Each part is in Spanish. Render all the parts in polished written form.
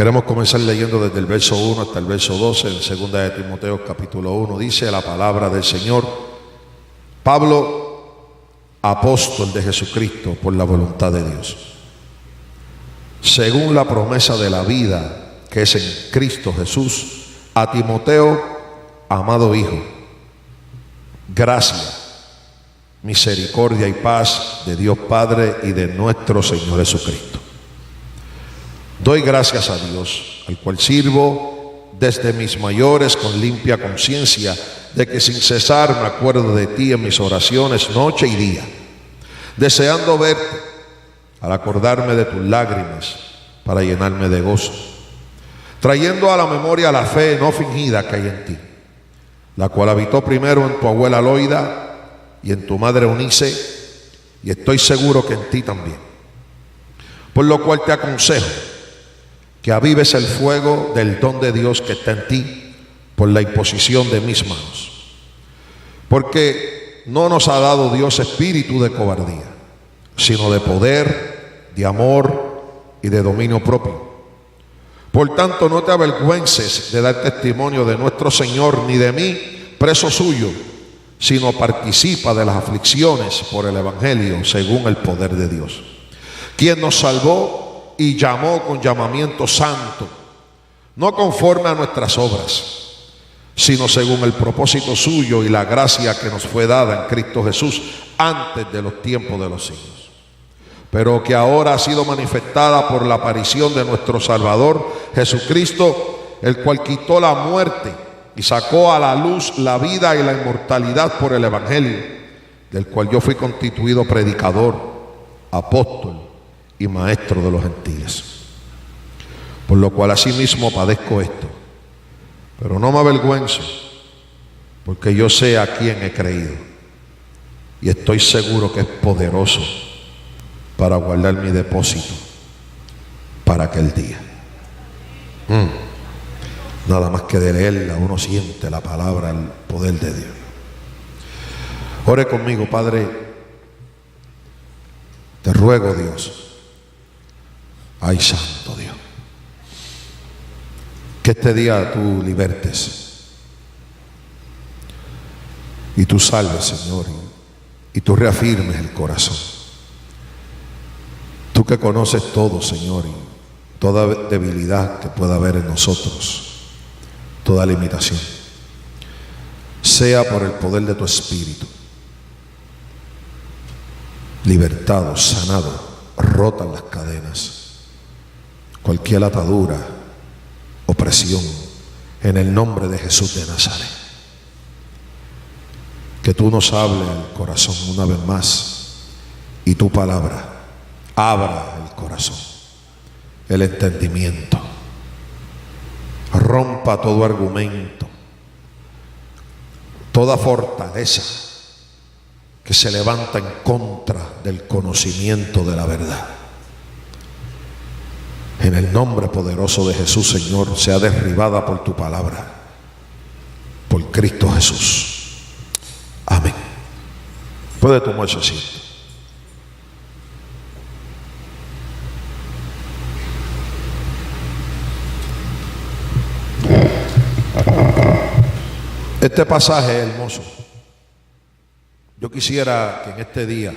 Queremos comenzar leyendo desde el verso 1 hasta el verso 12 en 2 de Timoteo capítulo 1. Dice la palabra del Señor: Pablo, apóstol de Jesucristo por la voluntad de Dios, según la promesa de la vida que es en Cristo Jesús, a Timoteo, amado hijo, gracia, misericordia y paz de Dios Padre y de nuestro Señor Jesucristo. Doy gracias a Dios, al cual sirvo desde mis mayores con limpia conciencia, de que sin cesar me acuerdo de ti en mis oraciones noche y día, deseando verte, al acordarme de tus lágrimas, para llenarme de gozo, trayendo a la memoria la fe no fingida que hay en ti, la cual habitó primero en tu abuela Loida y en tu madre Eunice, y estoy seguro que en ti también. Por lo cual te aconsejo que avives el fuego del don de Dios que está en ti por la imposición de mis manos. Porque no nos ha dado Dios espíritu de cobardía, sino de poder, de amor y de dominio propio. Por tanto, no te avergüences de dar testimonio de nuestro Señor, ni de mí, preso suyo, sino participa de las aflicciones por el Evangelio según el poder de Dios, quien nos salvó y llamó con llamamiento santo, no conforme a nuestras obras, sino según el propósito suyo y la gracia que nos fue dada en Cristo Jesús antes de los tiempos de los siglos, pero que ahora ha sido manifestada por la aparición de nuestro Salvador Jesucristo, el cual quitó la muerte y sacó a la luz la vida y la inmortalidad por el Evangelio, del cual yo fui constituido predicador, apóstol y maestro de los gentiles. Por lo cual asimismo padezco esto, pero no me avergüenzo, porque yo sé a quién he creído, y estoy seguro que es poderoso para guardar mi depósito para aquel día. Nada más que de leerla uno siente la palabra, el poder de Dios. Ore conmigo. Padre, te ruego, Dios, ay, santo Dios, que este día tú libertes y tú salves, Señor, y tú reafirmes el corazón. Tú que conoces todo, Señor, y toda debilidad que pueda haber en nosotros, toda limitación, sea por el poder de tu Espíritu, libertado, sanado, rotas las cadenas, cualquier atadura, opresión, en el nombre de Jesús de Nazaret. Que tú nos hables al corazón una vez más y tu palabra abra el corazón, el entendimiento, rompa todo argumento, toda fortaleza que se levanta en contra del conocimiento de la verdad. En el nombre poderoso de Jesús, Señor, sea derribada por tu palabra, por Cristo Jesús. Amén. Puede tomar su asiento. Este pasaje es hermoso. Yo quisiera que en este día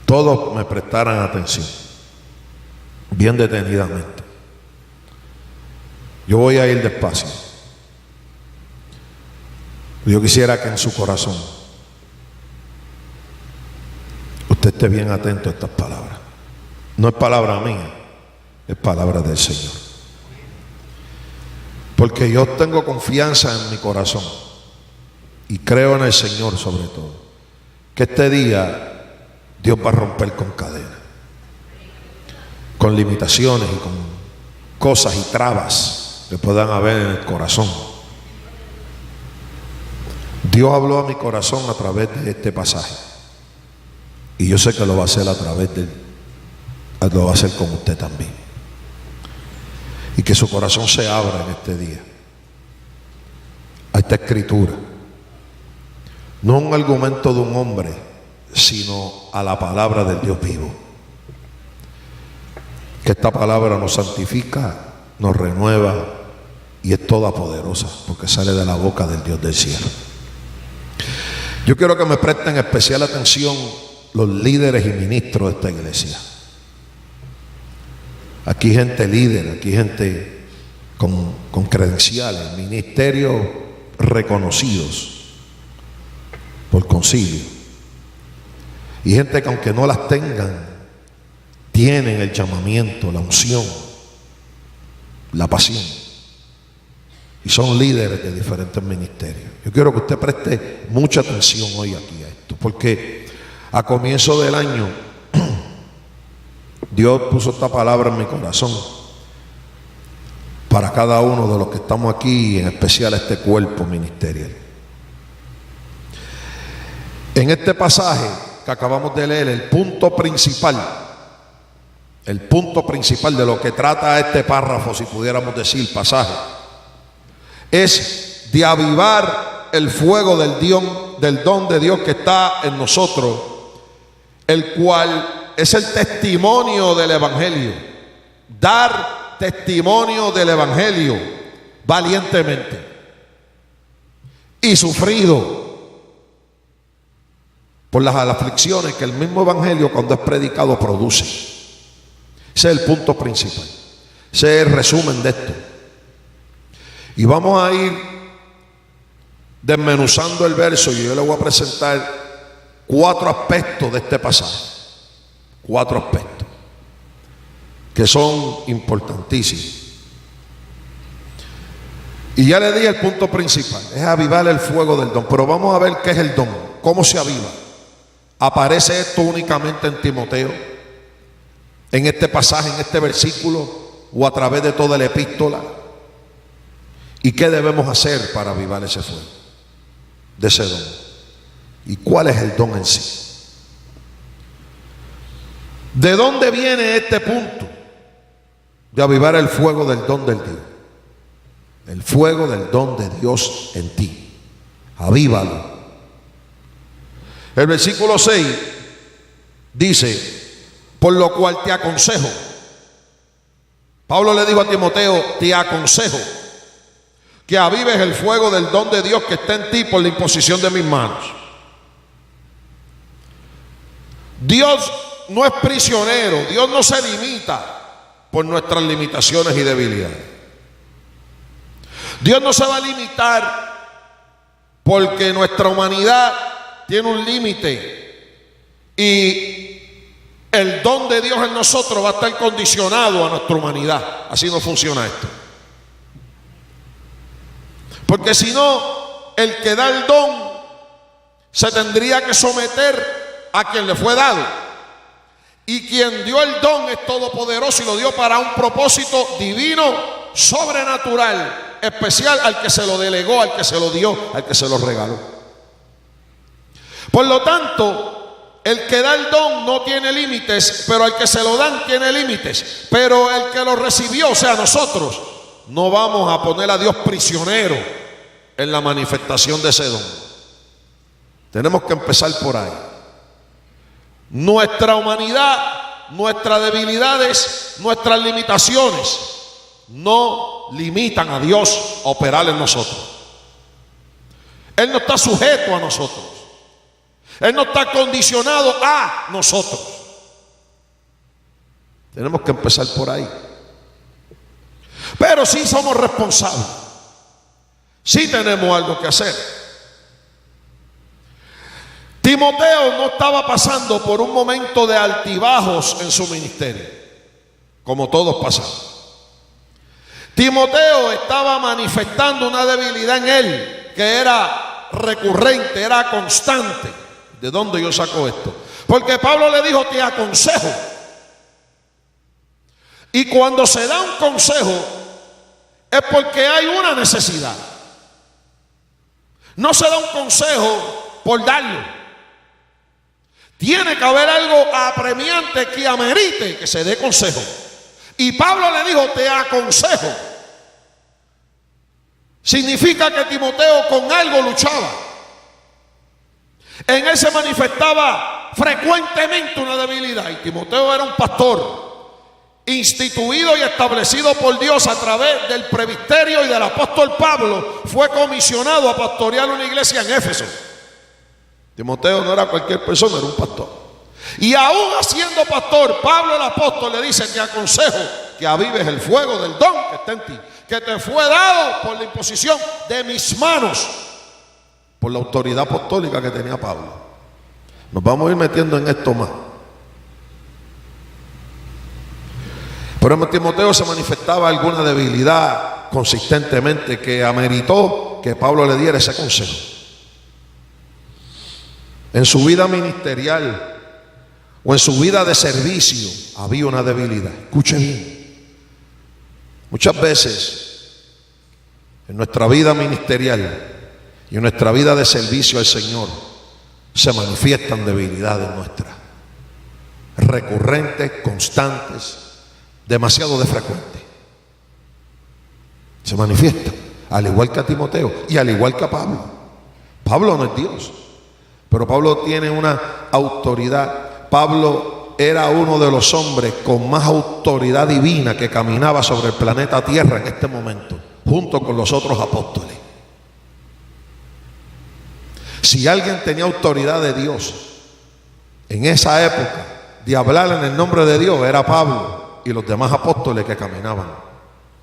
todos me prestaran atención, bien detenidamente. Yo voy a ir despacio. Yo quisiera que en su corazón usted esté bien atento a estas palabras. No es palabra mía, es palabra del Señor. Porque yo tengo confianza en mi corazón y creo en el Señor sobre todo, que este día Dios va a romper con cadenas, con limitaciones y con cosas y trabas que puedan haber en el corazón. Dios habló a mi corazón a través de este pasaje, y yo sé que lo va a hacer lo va a hacer con usted también. Y que su corazón se abra en este día a esta escritura, no un argumento de un hombre, sino a la palabra del Dios vivo, que esta palabra nos santifica, nos renueva y es toda poderosa porque sale de la boca del Dios del cielo. Yo quiero que me presten especial atención los líderes y ministros de esta iglesia. Aquí gente líder, aquí gente con credenciales, ministerios reconocidos por concilio. Y gente que aunque no las tengan, tienen el llamamiento, la unción, la pasión. Y son líderes de diferentes ministerios. Yo quiero que usted preste mucha atención hoy aquí a esto, porque a comienzo del año Dios puso esta palabra en mi corazón para cada uno de los que estamos aquí, y en especial este cuerpo ministerial. En este pasaje que acabamos de leer, el punto principal de lo que trata este párrafo, si pudiéramos decir pasaje, es de avivar el fuego del don de Dios que está en nosotros, el cual es el testimonio del evangelio. Dar testimonio del evangelio valientemente y sufrido por las aflicciones que el mismo evangelio, cuando es predicado, produce. Ese es el punto principal, ese es el resumen de esto. Y vamos a ir desmenuzando el verso, y yo le voy a presentar 4 aspectos de este pasaje. 4 aspectos que son importantísimos. Y ya le di el punto principal, es avivar el fuego del don. Pero vamos a ver qué es el don, cómo se aviva. ¿Aparece esto únicamente en Timoteo, en este pasaje, en este versículo, o a través de toda la epístola? ¿Y qué debemos hacer para avivar ese fuego de ese don? ¿Y cuál es el don en sí? ¿De dónde viene este punto de avivar el fuego del don del Dios? El fuego del don de Dios en ti. Avívalo. El versículo 6 dice: por lo cual te aconsejo. Pablo le dijo a Timoteo: te aconsejo que avives el fuego del don de Dios que está en ti por la imposición de mis manos. Dios no es prisionero, Dios no se limita por nuestras limitaciones y debilidades. Dios no se va a limitar porque nuestra humanidad tiene un límite y el don de Dios en nosotros va a estar condicionado a nuestra humanidad. Así no funciona esto. Porque si no, el que da el don se tendría que someter a quien le fue dado. Y quien dio el don es todopoderoso y lo dio para un propósito divino, sobrenatural, especial, al que se lo delegó, al que se lo dio, al que se lo regaló. Por lo tanto, el que da el don no tiene límites, pero al que se lo dan tiene límites. Pero el que lo recibió, o sea, nosotros, no vamos a poner a Dios prisionero en la manifestación de ese don. Tenemos que empezar por ahí. Nuestra humanidad, nuestras debilidades, nuestras limitaciones no limitan a Dios a operar en nosotros. Él no está sujeto a nosotros. Él no está condicionado a nosotros. Tenemos que empezar por ahí. Pero sí somos responsables. Sí tenemos algo que hacer. Timoteo no estaba pasando por un momento de altibajos en su ministerio, como todos pasamos. Timoteo estaba manifestando una debilidad en él que era recurrente, era constante. ¿De dónde yo saco esto? Porque Pablo le dijo: te aconsejo. Y cuando se da un consejo es porque hay una necesidad. No se da un consejo por darlo. Tiene que haber algo apremiante que amerite que se dé consejo. Y Pablo le dijo: te aconsejo. Significa que Timoteo con algo luchaba. En él se manifestaba frecuentemente una debilidad. Y Timoteo era un pastor. instituido y establecido por Dios a través del presbiterio y del apóstol Pablo, fue comisionado a pastorear una iglesia en Éfeso. Timoteo no era cualquier persona, era un pastor. Y aún siendo pastor, Pablo el apóstol le dice: te aconsejo que avives el fuego del don que está en ti, que te fue dado por la imposición de mis manos, por la autoridad apostólica que tenía Pablo. Nos vamos a ir metiendo en esto más. Pero en Timoteo se manifestaba alguna debilidad consistentemente que ameritó que Pablo le diera ese consejo. En su vida ministerial o en su vida de servicio había una debilidad. Escuche bien. Muchas veces en nuestra vida ministerial y en nuestra vida de servicio al Señor se manifiestan debilidades nuestras, recurrentes, constantes, demasiado de frecuente. Se manifiesta, al igual que a Timoteo y al igual que a Pablo. Pablo no es Dios, pero Pablo tiene una autoridad. Pablo era uno de los hombres con más autoridad divina que caminaba sobre el planeta Tierra en este momento, junto con los otros apóstoles. Si alguien tenía autoridad de Dios en esa época de hablar en el nombre de Dios, era Pablo y los demás apóstoles que caminaban.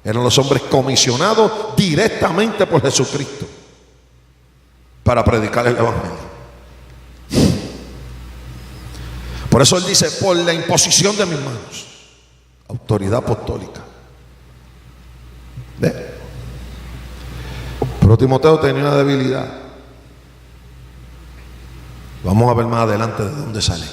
Eran los hombres comisionados directamente por Jesucristo para predicar el evangelio. Por eso él dice: por la imposición de mis manos, autoridad apostólica. ¿Ve? Pero Timoteo tenía una debilidad. Vamos a ver más adelante de dónde sale.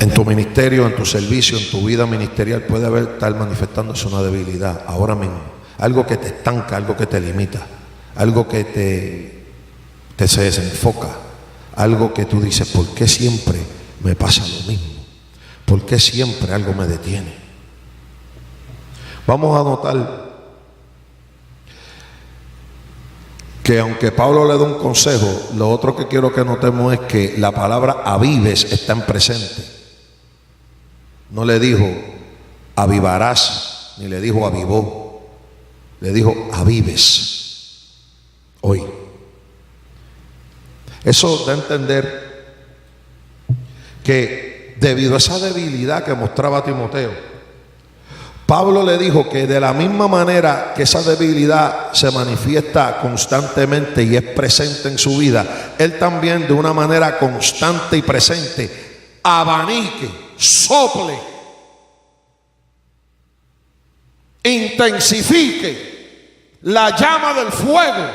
En tu ministerio, en tu servicio, en tu vida ministerial puede estar manifestándose una debilidad ahora mismo. Algo que te estanca, algo que te limita, algo que te se desenfoca, algo que tú dices: ¿por qué siempre me pasa lo mismo? ¿Por qué siempre algo me detiene? Vamos a notar que aunque Pablo le da un consejo, lo otro que quiero que notemos es que la palabra avives está en presente. No le dijo avivarás, ni le dijo avivó, le dijo avives hoy. Eso da a entender que debido a esa debilidad que mostraba Timoteo, Pablo le dijo que de la misma manera que esa debilidad se manifiesta constantemente y es presente en su vida, él también de una manera constante y presente abanique, sople, intensifique la llama del fuego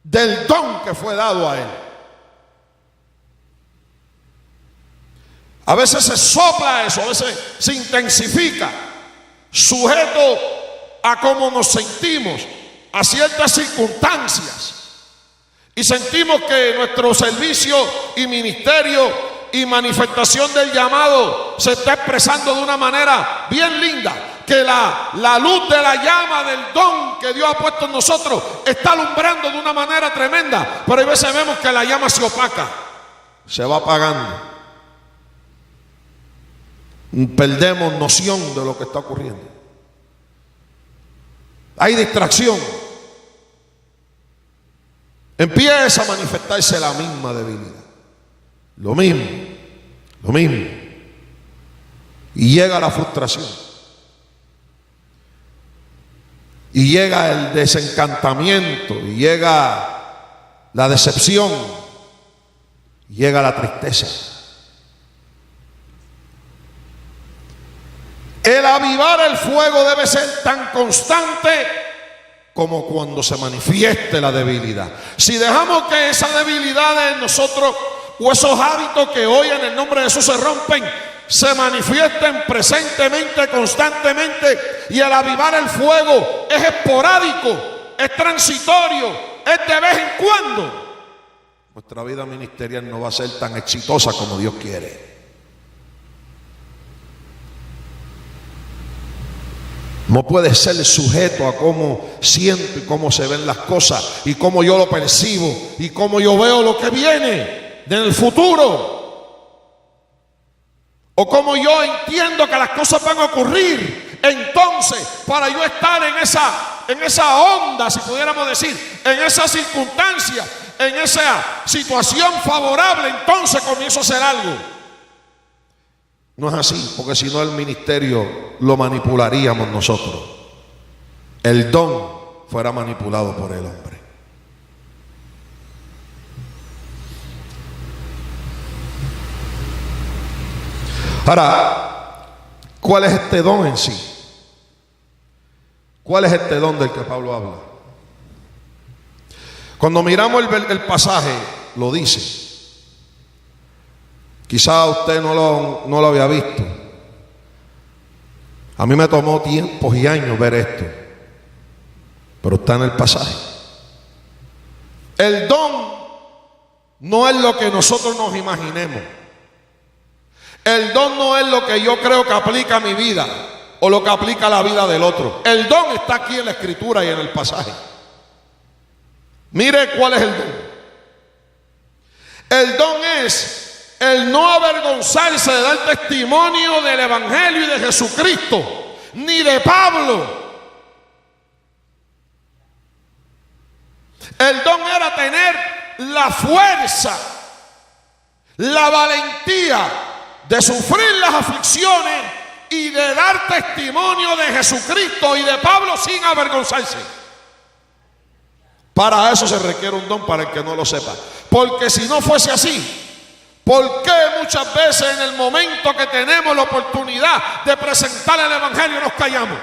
del don que fue dado a él. A veces se sopla eso, a veces se intensifica, sujeto a cómo nos sentimos, a ciertas circunstancias. Y sentimos que nuestro servicio y ministerio y manifestación del llamado se está expresando de una manera bien linda, que la luz de la llama del don que Dios ha puesto en nosotros está alumbrando de una manera tremenda, pero hay veces vemos que la llama se opaca, se va apagando. Perdemos noción de lo que está ocurriendo. Hay distracción. Empieza a manifestarse la misma debilidad. Lo mismo. Y llega la frustración. Y llega el desencantamiento. Y llega la decepción. Y llega la tristeza. El avivar el fuego debe ser tan constante como cuando se manifieste la debilidad. Si dejamos que esa debilidad en nosotros o esos hábitos que hoy en el nombre de Jesús se rompen, se manifiesten presentemente, constantemente, y el avivar el fuego es esporádico, es transitorio, es de vez en cuando, nuestra vida ministerial no va a ser tan exitosa como Dios quiere. No puede ser sujeto a cómo siento y cómo se ven las cosas y cómo yo lo percibo y cómo yo veo lo que viene en el futuro. o cómo yo entiendo que las cosas van a ocurrir. Entonces, para yo estar en esa onda, si pudiéramos decir, en esa circunstancia, en esa situación favorable, entonces comienzo a hacer algo. No es así, porque si no el ministerio lo manipularíamos nosotros. El don fuera manipulado por el hombre. Ahora, ¿cuál es este don en sí? ¿Cuál es este don del que Pablo habla? Cuando miramos el pasaje, lo dice. Quizá usted no lo había visto. A mí me tomó tiempos y años ver esto, pero está en el pasaje. El don no es lo que nosotros nos imaginemos. El don no es lo que yo creo que aplica a mi vida o lo que aplica a la vida del otro. El don está aquí en la escritura y en el pasaje. Mire cuál es el don. El don es el no avergonzarse de dar testimonio del Evangelio y de Jesucristo, ni de Pablo. El don era tener la fuerza, la valentía de sufrir las aflicciones y de dar testimonio de Jesucristo y de Pablo sin avergonzarse. Para eso se requiere un don, para el que no lo sepa. Porque si no fuese así, ¿por qué muchas veces en el momento que tenemos la oportunidad de presentar el Evangelio nos callamos?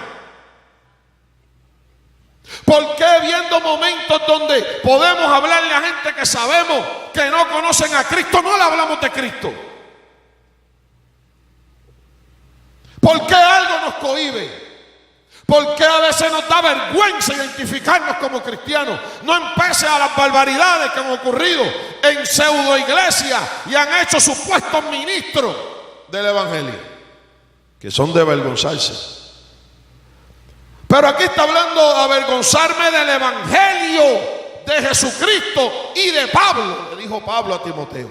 ¿Por qué viendo momentos donde podemos hablarle a gente que sabemos que no conocen a Cristo, no le hablamos de Cristo? ¿Por qué algo nos cohíbe? ¿Por qué a veces nos da vergüenza identificarnos como cristianos? No empece a las barbaridades que han ocurrido en pseudo iglesias y han hecho supuestos ministros del Evangelio, que son de avergonzarse. Pero aquí está hablando de avergonzarme del Evangelio de Jesucristo y de Pablo, le dijo Pablo a Timoteo.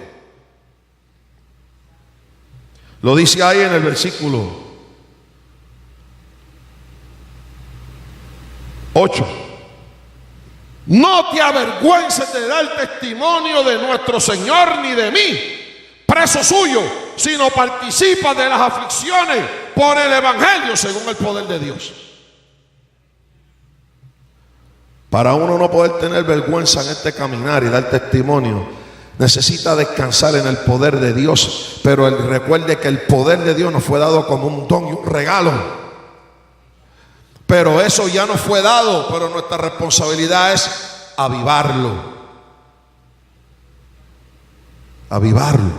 Lo dice ahí en el versículo 8. No te avergüences de dar testimonio de nuestro Señor ni de mí, preso suyo, sino participa de las aflicciones por el Evangelio según el poder de Dios. Para uno no poder tener vergüenza en este caminar y dar testimonio, necesita descansar en el poder de Dios. Pero recuerde que el poder de Dios nos fue dado como un don y un regalo. Pero eso ya nos fue dado, pero nuestra responsabilidad es avivarlo. Avivarlo.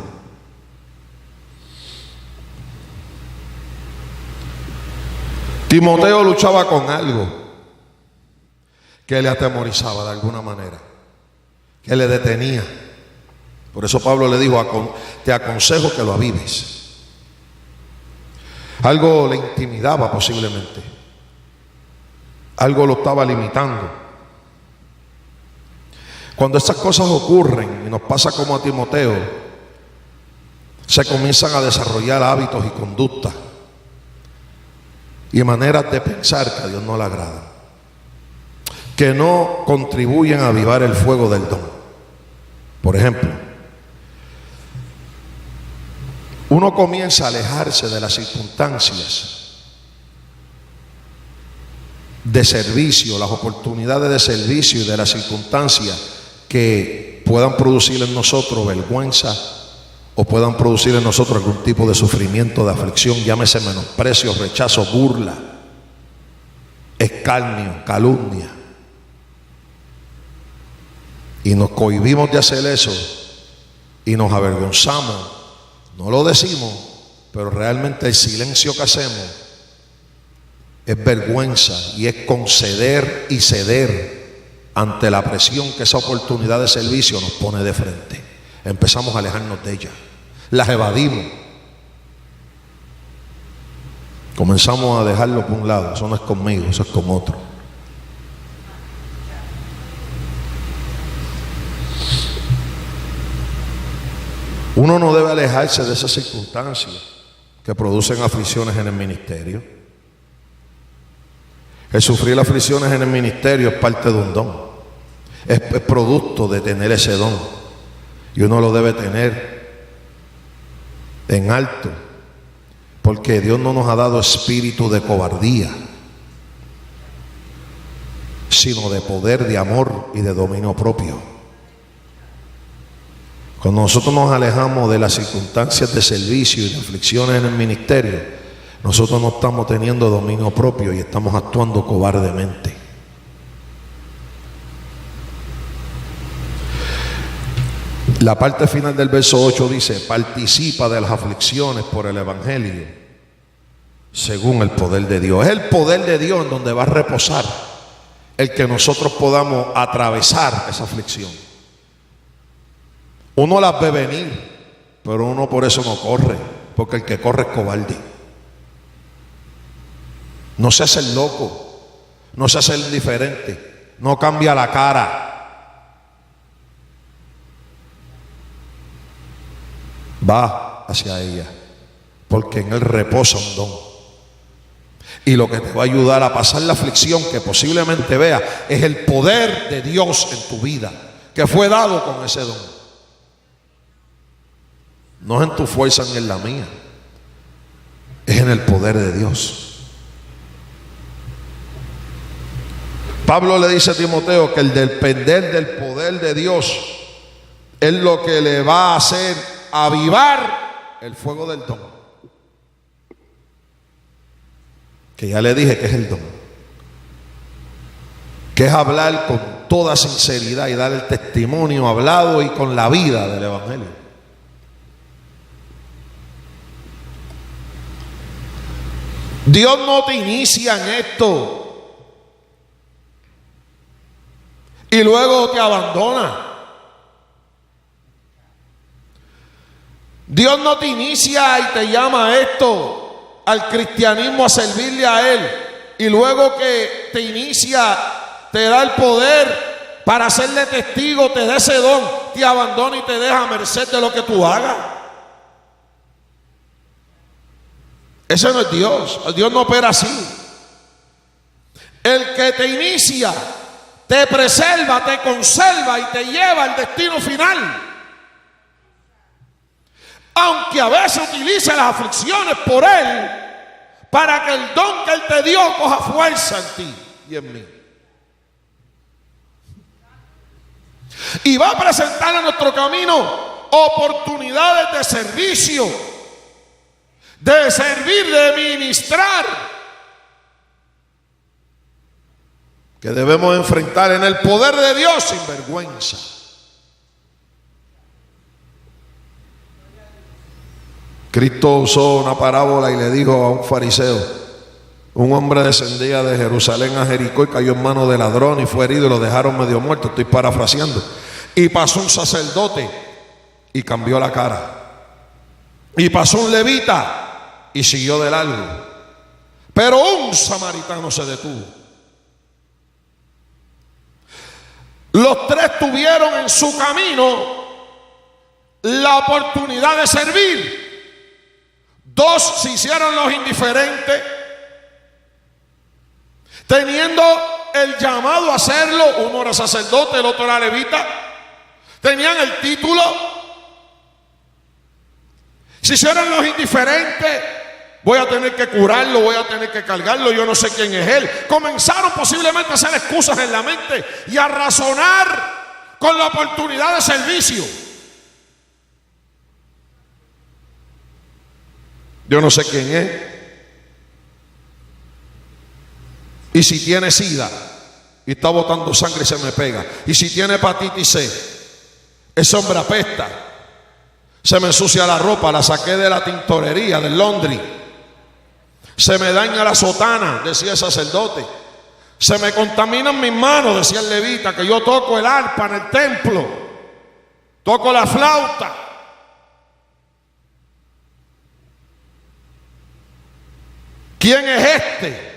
Timoteo luchaba con algo que le atemorizaba de alguna manera, que le detenía. Por eso Pablo le dijo: te aconsejo que lo avives. Algo le intimidaba posiblemente. Algo lo estaba limitando. Cuando estas cosas ocurren y nos pasa como a Timoteo, se comienzan a desarrollar hábitos y conductas y maneras de pensar que a Dios no le agradan, que no contribuyen a avivar el fuego del don. Por ejemplo, uno comienza a alejarse de las circunstancias de servicio, las oportunidades de servicio y de las circunstancias que puedan producir en nosotros vergüenza o puedan producir en nosotros algún tipo de sufrimiento, de aflicción, llámese menosprecio, rechazo, burla, escarnio, calumnia. Y nos cohibimos de hacer eso y nos avergonzamos. No lo decimos, pero realmente el silencio que hacemos es vergüenza y es conceder y ceder ante la presión que esa oportunidad de servicio nos pone de frente. Empezamos a alejarnos de ella, las evadimos, comenzamos a dejarlo por un lado. Eso no es conmigo, eso es con otro. Uno no debe alejarse de esas circunstancias que producen aflicciones en el ministerio. El sufrir aflicciones en el ministerio es parte de un don, es producto de tener ese don, y uno lo debe tener en alto, porque Dios no nos ha dado espíritu de cobardía, sino de poder, de amor y de dominio propio. Cuando nosotros nos alejamos de las circunstancias de servicio y de aflicciones en el ministerio, nosotros no estamos teniendo dominio propio y estamos actuando cobardemente. La parte final del verso 8 dice: participa de las aflicciones por el evangelio según el poder de Dios. Es el poder de Dios en donde va a reposar el que nosotros podamos atravesar esa aflicción. Uno las ve venir, pero uno por eso no corre, porque el que corre es cobarde. No se hace el loco, no se hace el indiferente, no cambia la cara. Va hacia ella, porque en él reposa un don. Y lo que te va a ayudar a pasar la aflicción que posiblemente veas es el poder de Dios en tu vida, que fue dado con ese don. No es en tu fuerza ni en la mía, es en el poder de Dios. Pablo le dice a Timoteo que el depender del poder de Dios es lo que le va a hacer avivar el fuego del don, que ya le dije que es el don, que es hablar con toda sinceridad y dar el testimonio hablado y con la vida del evangelio. Dios no te inicia en esto y luego te abandona. Dios no te inicia y te llama a esto, al cristianismo, a servirle a Él, y luego que te inicia, te da el poder para hacerle testigo, te da ese don, te abandona y te deja a merced de lo que tú hagas. Ese no es Dios. Dios no opera así. El que te inicia, te preserva, te conserva y te lleva al destino final. Aunque a veces utilice las aflicciones por Él, para que el don que Él te dio coja fuerza en ti y en mí. Y va a presentar en nuestro camino oportunidades de servicio, de servir, de ministrar, que debemos enfrentar en el poder de Dios sin vergüenza. Cristo usó una parábola y le dijo a un fariseo: un hombre descendía de Jerusalén a Jericó y cayó en manos de ladrones y fue herido y lo dejaron medio muerto. Estoy parafraseando. Y pasó un sacerdote y cambió la cara. Y pasó un levita y siguió de largo. Pero un samaritano se detuvo. Los tres tuvieron en su camino la oportunidad de servir. Dos se hicieron los indiferentes, teniendo el llamado a hacerlo. Uno era sacerdote, el otro era levita. Tenían el título. Se hicieron los indiferentes. Voy a tener que curarlo, voy a tener que cargarlo, yo no sé quién es él. Comenzaron posiblemente a hacer excusas en la mente y a razonar con la oportunidad de servicio. Yo no sé quién es. Y si tiene sida y está botando sangre y se me pega. Y si tiene hepatitis C, ese hombre apesta. Se me ensucia la ropa, la saqué de la tintorería, del laundry. Se me daña la sotana, decía el sacerdote. Se me contaminan mis manos, decía el levita, que yo toco el arpa en el templo, toco la flauta. ¿Quién es este?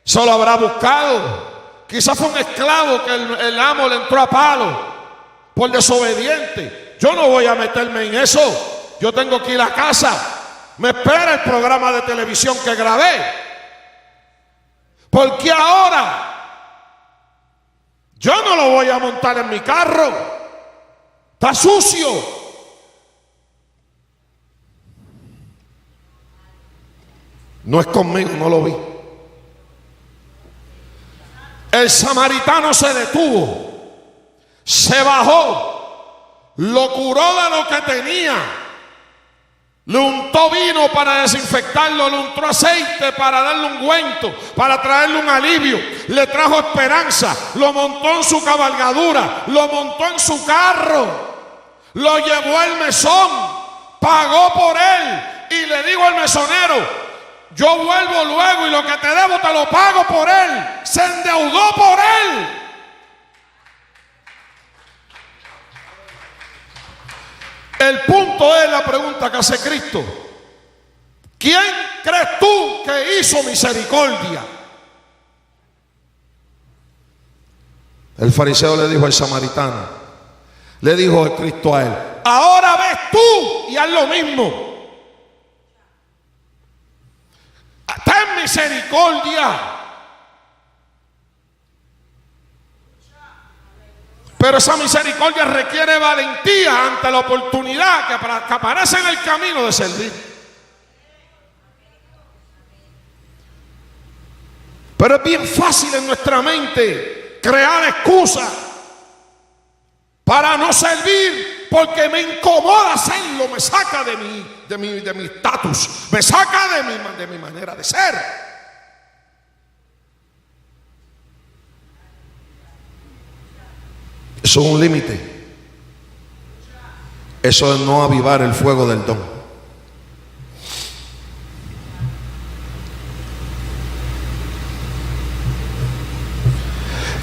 Se lo habrá buscado. Quizás fue un esclavo que el amo le entró a palo por desobediente. Yo no voy a meterme en eso. Yo tengo que ir a casa. me espera el programa de televisión que grabé. Porque ahora yo no lo voy a montar en mi carro. Está sucio. No es conmigo, no lo vi. El samaritano se detuvo, se bajó, lo curó de lo que tenía, le untó vino para desinfectarlo, le untó aceite para darle un ungüento, para traerle un alivio, le trajo esperanza, lo montó en su cabalgadura, lo montó en su carro, lo llevó al mesón, pagó por él y le dijo al mesonero: yo vuelvo luego y lo que te debo te lo pago por él. Se endeudó por él. El punto es la pregunta que hace Cristo: ¿quién crees tú que hizo misericordia? El fariseo le dijo al samaritano, le dijo a Cristo a él: ahora ves tú y haz lo mismo. Ten misericordia. Pero esa misericordia requiere valentía ante la oportunidad que aparece en el camino de servir. Pero es bien fácil en nuestra mente crear excusas para no servir, porque me incomoda hacerlo, me saca de mi estatus, me saca de mi manera de ser. Eso es un límite. Eso es no avivar el fuego del don.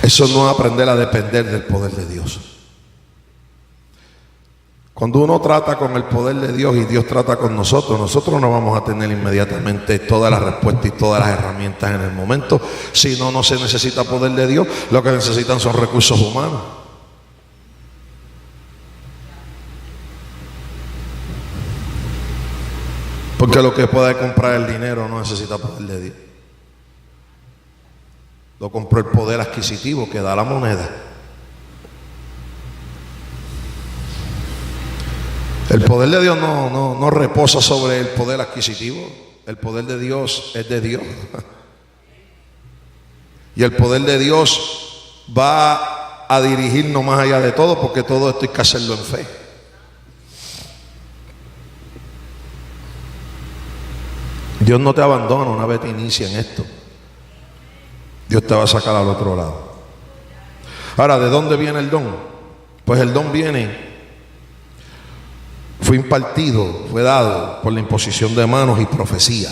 Eso no es aprender a depender del poder de Dios. Cuando uno trata con el poder de Dios y Dios trata con nosotros, nosotros no vamos a tener inmediatamente todas las respuestas y todas las herramientas en el momento. Si no, no se necesita poder de Dios. Lo que necesitan son recursos humanos. Porque lo que puede comprar el dinero no necesita poder de Dios. Lo compró el poder adquisitivo que da la moneda. El poder de Dios no reposa sobre el poder adquisitivo. El poder de Dios es de Dios. Y el poder de Dios va a dirigirnos más allá de todo, porque todo esto hay que hacerlo en fe. Dios no te abandona una vez te inicia en esto. Dios te va a sacar al otro lado. Ahora, ¿de dónde viene el don? Pues el don fue impartido, fue dado por la imposición de manos y profecía.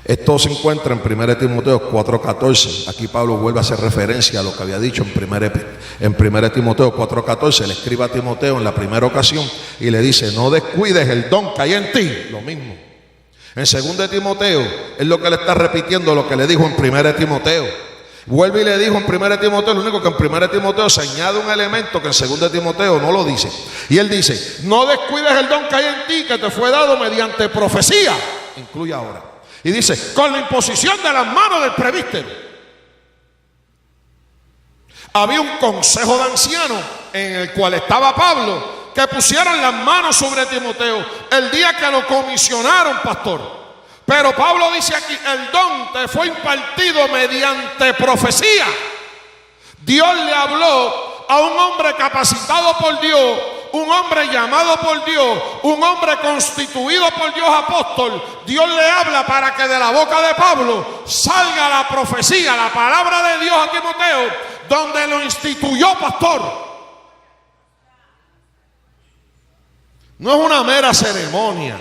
Esto se encuentra en 1 Timoteo 4:14. Aquí Pablo vuelve a hacer referencia a lo que había dicho en 1 Timoteo 4:14. Le escribe a Timoteo en la primera ocasión y le dice: no descuides el don que hay en ti. Lo mismo. En 2 Timoteo es lo que le está repitiendo lo que le dijo en 1 Timoteo. Vuelve y le dijo en 1 Timoteo, lo único que en 1 Timoteo se añade un elemento que en 2 Timoteo no lo dice. Y él dice: no descuides el don que hay en ti, que te fue dado mediante profecía. Incluye ahora. Y dice: con la imposición de las manos del presbítero. Había un consejo de ancianos en el cual estaba Pablo, que pusieron las manos sobre Timoteo el día que lo comisionaron pastor. Pero Pablo dice aquí: el don te fue impartido mediante profecía. Dios le habló a un hombre capacitado por Dios, un hombre llamado por Dios, un hombre constituido por Dios apóstol. Dios le habla para que de la boca de Pablo salga la profecía, la palabra de Dios a Timoteo, donde lo instituyó pastor. No es una mera ceremonia.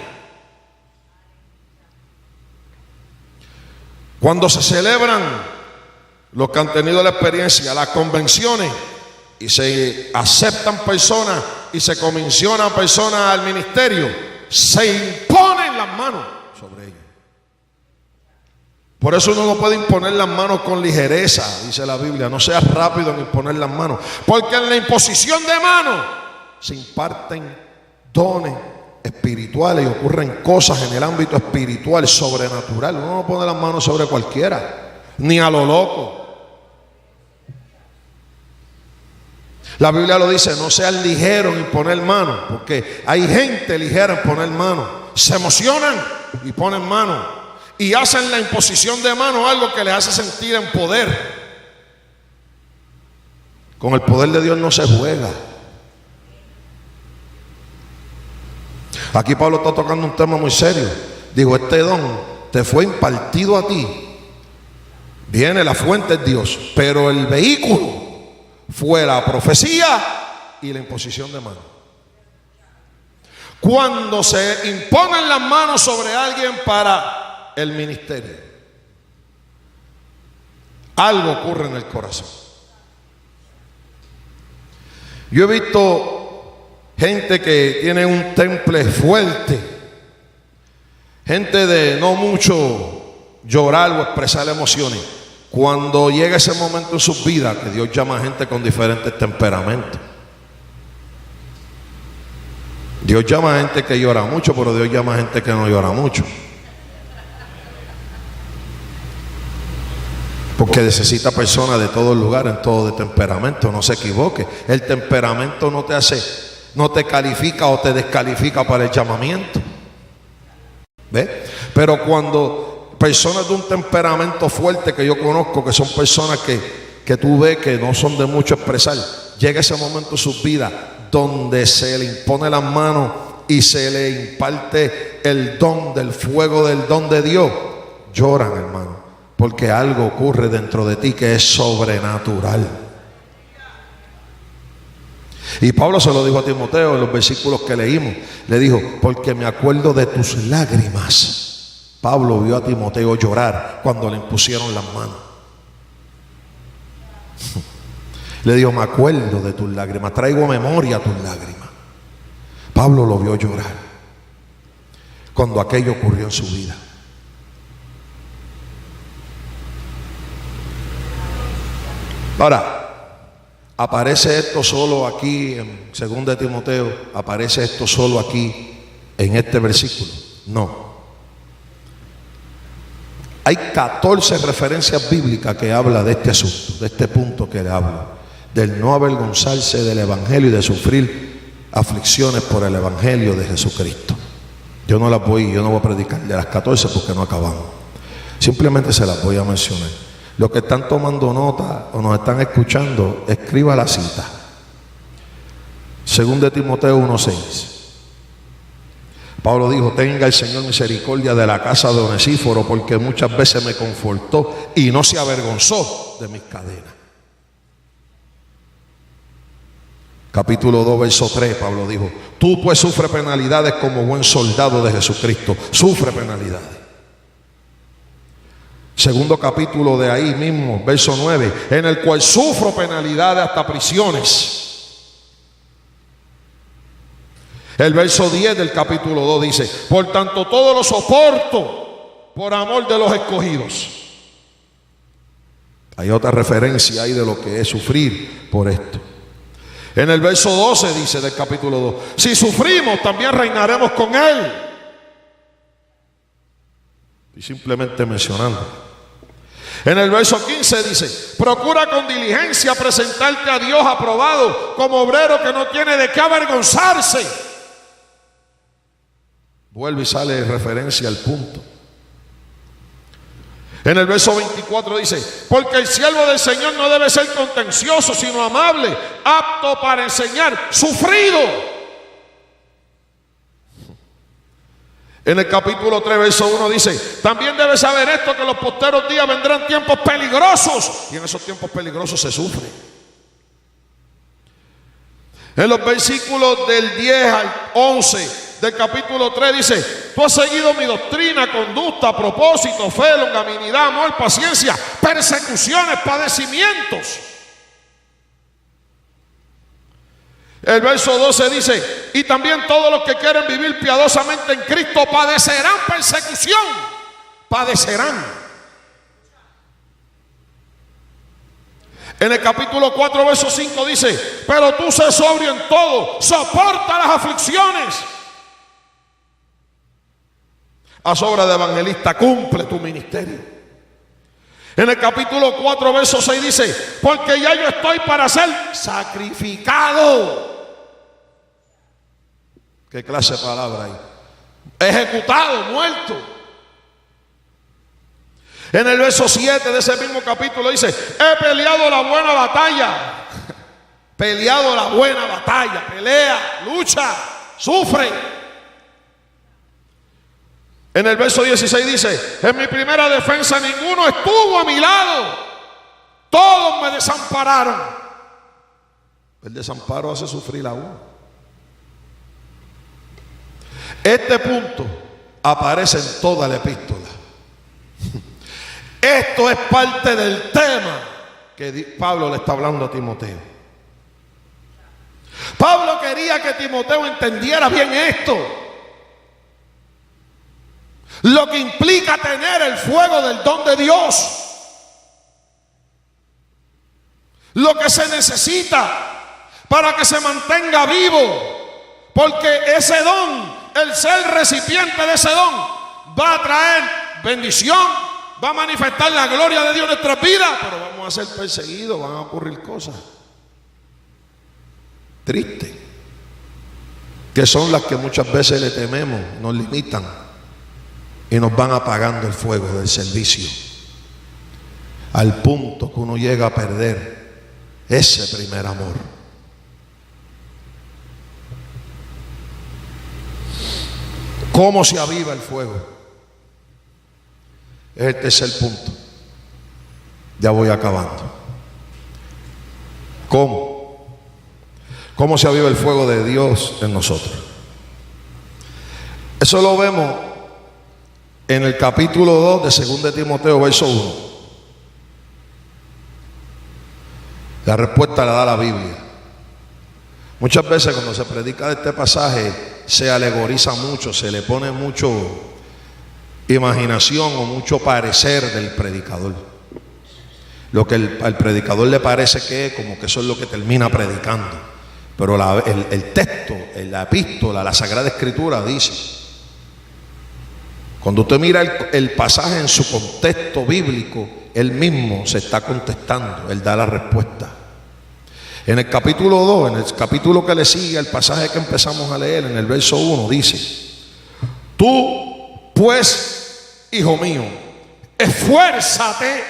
Cuando se celebran, los que han tenido la experiencia, las convenciones, y se aceptan personas y se comisionan personas al ministerio, se imponen las manos sobre ellos. Por eso uno no puede imponer las manos con ligereza, dice la Biblia. No seas rápido en imponer las manos, porque en la imposición de manos se imparten dones espirituales y ocurren cosas en el ámbito espiritual, sobrenatural. Uno no pone las manos sobre cualquiera, ni a lo loco. La Biblia lo dice, no sean ligeros en poner manos, porque hay gente ligera en poner manos. Se emocionan y ponen manos y hacen la imposición de manos, algo que les hace sentir en poder. Con el poder de Dios no se juega. Aquí Pablo está tocando un tema muy serio. Digo, este don te fue impartido a ti. Viene, la fuente es Dios, pero el vehículo fue la profecía y la imposición de manos. Cuando se imponen las manos sobre alguien para el ministerio, algo ocurre en el corazón. Yo he visto gente que tiene un temple fuerte, gente de no mucho llorar o expresar emociones. Cuando llega ese momento en sus vidas, que Dios llama a gente con diferentes temperamentos. Dios llama a gente que llora mucho, pero Dios llama a gente que no llora mucho. Porque necesita personas de todo lugar, en todo de temperamento. No se equivoque. El temperamento no te hace, no te califica o te descalifica para el llamamiento. ¿Ve? Pero cuando personas de un temperamento fuerte que yo conozco, que son personas que tú ves que no son de mucho expresar, llega ese momento en sus vidas donde se le impone las manos y se le imparte el don del fuego del don de Dios, lloran, hermano, porque algo ocurre dentro de ti que es sobrenatural. Y Pablo se lo dijo a Timoteo en los versículos que leímos. Le dijo, porque me acuerdo de tus lágrimas. Pablo vio a Timoteo llorar cuando le impusieron las manos. Le dijo, me acuerdo de tus lágrimas, traigo a memoria tus lágrimas. Pablo lo vio llorar cuando aquello ocurrió en su vida. Ahora, ¿aparece esto solo aquí en 2 Timoteo? ¿Aparece esto solo aquí en este versículo? No. Hay 14 referencias bíblicas que hablan de este asunto, de este punto que le hablo, del no avergonzarse del evangelio y de sufrir aflicciones por el evangelio de Jesucristo. Yo no voy a predicar de las 14 porque no acabamos. Simplemente se las voy a mencionar. Los que están tomando nota o nos están escuchando, escriba la cita. 2 Timoteo 1:6. Pablo dijo, tenga el Señor misericordia de la casa de Onesíforo, porque muchas veces me confortó y no se avergonzó de mis cadenas. Capítulo 2, verso 3, Pablo dijo, tú pues sufre penalidades como buen soldado de Jesucristo. Sufre penalidades. Segundo capítulo de ahí mismo, verso 9, en el cual sufro penalidades hasta prisiones. El verso 10 del capítulo 2 dice, por tanto todo lo soporto por amor de los escogidos. Hay otra referencia ahí de lo que es sufrir por esto. En el verso 12 dice del capítulo 2, si sufrimos también reinaremos con Él. Y simplemente mencionando. En el verso 15 dice, procura con diligencia presentarte a Dios aprobado como obrero que no tiene de qué avergonzarse. Vuelve y sale referencia al punto. En el verso 24 dice, porque el siervo del Señor no debe ser contencioso, sino amable, apto para enseñar, sufrido. En el capítulo 3, verso 1 dice, también debes saber esto, que en los posteros días vendrán tiempos peligrosos, y en esos tiempos peligrosos se sufre. En los versículos del 10 al 11 del capítulo 3 dice, tú has seguido mi doctrina, conducta, propósito, fe, longanimidad, amor, paciencia, persecuciones, padecimientos. El verso 12 dice, y también todos los que quieren vivir piadosamente en Cristo padecerán persecución. Padecerán. En el capítulo 4, verso 5 dice, pero tú sé sobrio en todo, soporta las aflicciones. haz obra de evangelista, cumple tu ministerio. En el capítulo 4, verso 6 dice, porque ya yo estoy para ser sacrificado. ¿Qué clase de palabra hay? Ejecutado, muerto. En el verso 7 de ese mismo capítulo dice, he peleado la buena batalla. Peleado la buena batalla, pelea, lucha, sufre. En el verso 16 dice, en mi primera defensa ninguno estuvo a mi lado, todos me desampararon. El desamparo hace sufrir a uno. Este punto aparece en toda la epístola. Esto es parte del tema que Pablo le está hablando a Timoteo. Pablo quería que Timoteo entendiera bien esto. Lo que implica tener el fuego del don de Dios. Lo que se necesita para que se mantenga vivo. Porque ese don, el ser recipiente de ese don, va a traer bendición, va a manifestar la gloria de Dios en nuestras vidas. Pero vamos a ser perseguidos, van a ocurrir cosas tristes, que son las que muchas veces le tememos, nos limitan y nos van apagando el fuego del servicio, al punto que uno llega a perder ese primer amor. ¿Cómo se aviva el fuego? Es el tercer punto. Ya voy acabando. ¿Cómo? ¿Cómo se aviva el fuego de Dios en nosotros? Eso lo vemos en el capítulo 2 de 2 de Timoteo, verso 1. La respuesta la da la Biblia. Muchas veces cuando se predica de este pasaje se alegoriza mucho, se le pone mucho imaginación o mucho parecer del predicador. Lo que al predicador le parece que es, como que eso es lo que termina predicando. Pero el texto, la epístola, la Sagrada Escritura dice, cuando usted mira el pasaje en su contexto bíblico, él mismo se está contestando, él da la respuesta. En el capítulo 2, en el capítulo que le sigue al pasaje que empezamos a leer, en el verso 1 dice, tú pues, hijo mío, esfuérzate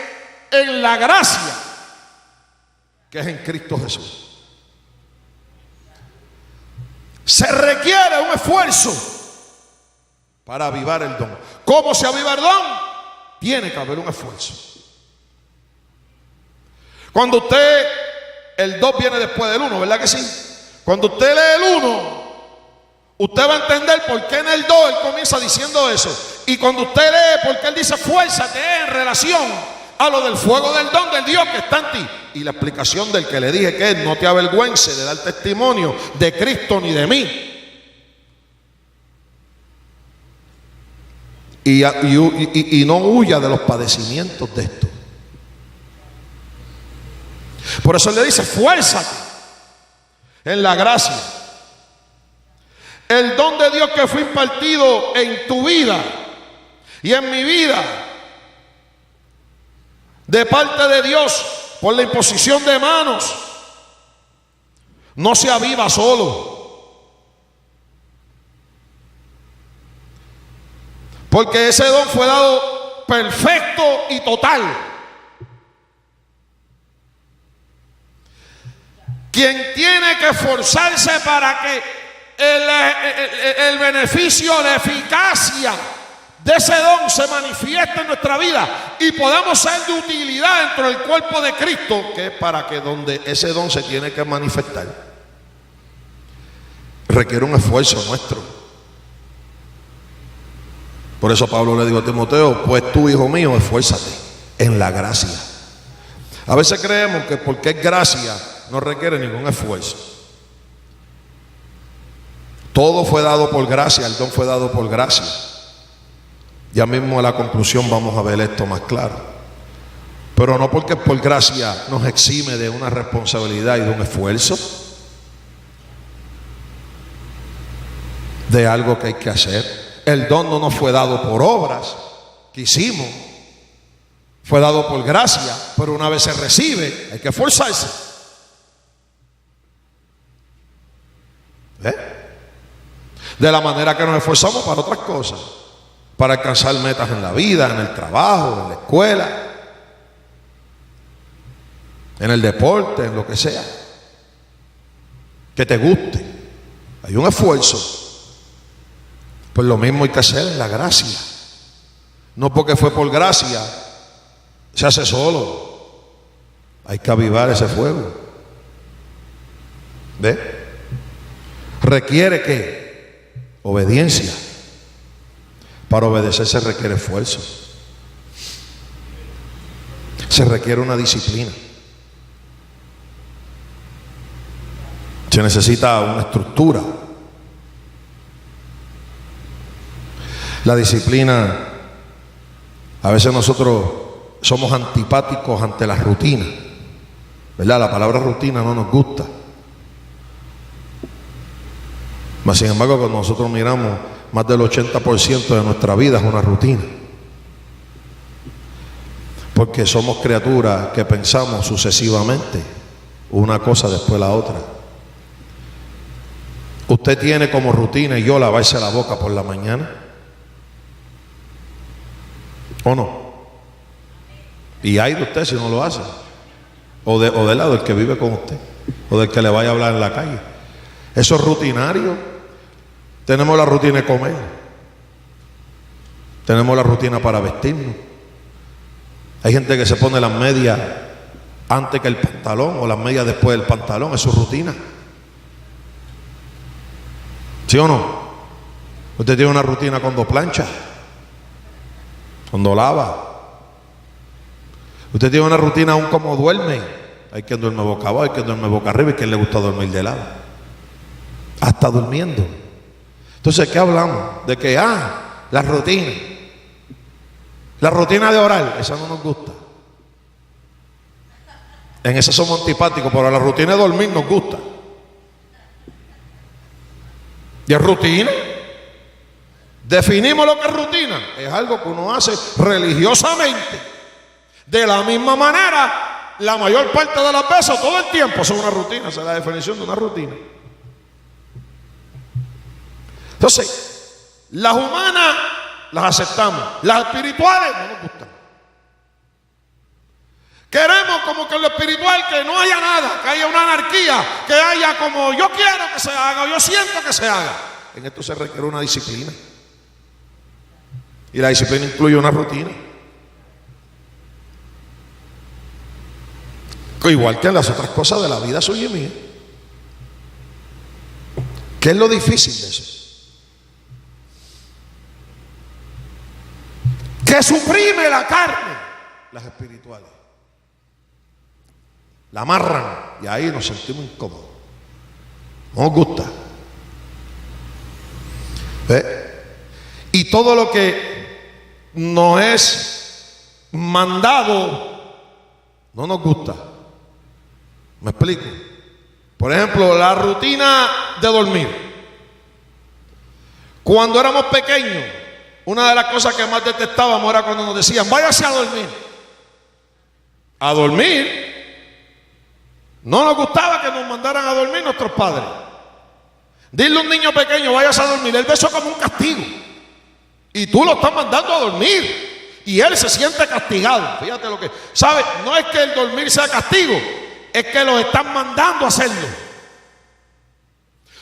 en la gracia que es en Cristo Jesús. Se requiere un esfuerzo para avivar el don. ¿Cómo se aviva el don? Tiene que haber un esfuerzo. Cuando usted, el 2 viene después del 1, ¿verdad que sí? Cuando usted lee el 1, usted va a entender por qué en el 2 él comienza diciendo eso. Y cuando usted lee por qué él dice fuérzate en relación a lo del fuego del don del Dios que está en ti. Y la explicación del que le dije que no te avergüences de dar testimonio de Cristo ni de mí. Y no huya de los padecimientos de esto. Por eso él le dice fuérzate en la gracia. El don de Dios que fue impartido en tu vida y en mi vida de parte de Dios por la imposición de manos no se aviva solo, porque ese don fue dado perfecto y total. Quien tiene que esforzarse para que el beneficio, la eficacia de ese don se manifiesta en nuestra vida y podamos ser de utilidad dentro del cuerpo de Cristo, que es para que donde ese don se tiene que manifestar, requiere un esfuerzo nuestro. Por eso Pablo le dijo a Timoteo, pues tú, hijo mío, esfuérzate en la gracia. A veces creemos que porque es gracia no requiere ningún esfuerzo. Todo fue dado por gracia, el don fue dado por gracia. Ya mismo a la conclusión vamos a ver esto más claro. Pero no porque por gracia nos exime de una responsabilidad y de un esfuerzo, de algo que hay que hacer. El don no nos fue dado por obras que hicimos, fue dado por gracia, pero una vez se recibe, hay que esforzarse. De la manera que nos esforzamos para otras cosas, para alcanzar metas en la vida, en el trabajo, en la escuela, en el deporte, en lo que sea, que te guste. Hay un esfuerzo. Pues lo mismo hay que hacer en la gracia. No porque fue por gracia se hace solo. Hay que avivar ese fuego. ¿Ve? Requiere ¿qué? Obediencia. Para obedecer se requiere esfuerzo. Se requiere una disciplina. Se necesita una estructura. La disciplina, a veces nosotros somos antipáticos ante la rutina, ¿verdad? La palabra rutina no nos gusta. Mas sin embargo, cuando nosotros miramos, más del 80% de nuestra vida es una rutina. Porque somos criaturas que pensamos sucesivamente, una cosa después de la otra. Usted tiene como rutina y yo lavarse la boca por la mañana, ¿o no? Y hay de usted si no lo hace, o del lado del que vive con usted, o del que le vaya a hablar en la calle. Eso es rutinario. Tenemos la rutina de comer, tenemos la rutina para vestirnos. Hay gente que se pone las medias antes que el pantalón, o las medias después del pantalón. Es su rutina. ¿Sí o no? Usted tiene una rutina cuando plancha, cuando lava. Usted tiene una rutina aún como duerme. Hay quien duerme boca abajo, hay quien duerme boca arriba, y quien le gusta dormir de lado. Hasta durmiendo. Entonces, ¿qué hablamos? De que, la rutina. La rutina de orar, esa no nos gusta. En esa somos antipáticos, pero la rutina de dormir nos gusta. ¿Y es rutina? Definimos lo que es rutina. Es algo que uno hace religiosamente. De la misma manera, la mayor parte de las veces, todo el tiempo, es una rutina. Esa es la definición de una rutina. Entonces, las humanas las aceptamos, las espirituales no nos gustan. Queremos como que en lo espiritual que no haya nada, que haya una anarquía, que haya como yo quiero que se haga, yo siento que se haga. En esto se requiere una disciplina. Y la disciplina incluye una rutina. Igual que en las otras cosas de la vida suya y mía. ¿Qué es lo difícil de eso? Que suprime la carne, las espirituales. La amarran y ahí nos sentimos incómodos. No nos gusta. Y todo lo que nos es mandado no nos gusta. ¿Me explico? Por ejemplo, la rutina de dormir. Cuando éramos pequeños, una de las cosas que más detestábamos era cuando nos decían, váyase a dormir. A dormir. No nos gustaba que nos mandaran a dormir nuestros padres. Dile a un niño pequeño, váyase a dormir. Él ve eso como un castigo. Y tú lo estás mandando a dormir. Y él se siente castigado. Fíjate lo que... ¿Sabe? No es que el dormir sea castigo. Es que los están mandando a hacerlo.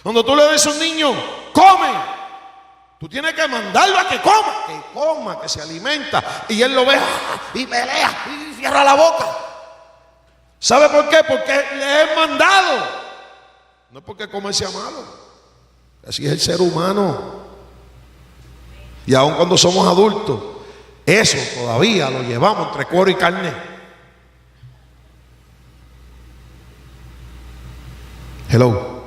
Cuando tú le dices a un niño, come, tú tienes que mandarlo a que coma, que se alimenta. Y él lo ve y pelea y cierra la boca. ¿Sabe por qué? Porque le he mandado. No es porque comer sea malo. Así es el ser humano. Y aun cuando somos adultos, eso todavía lo llevamos entre cuero y carne. Hello.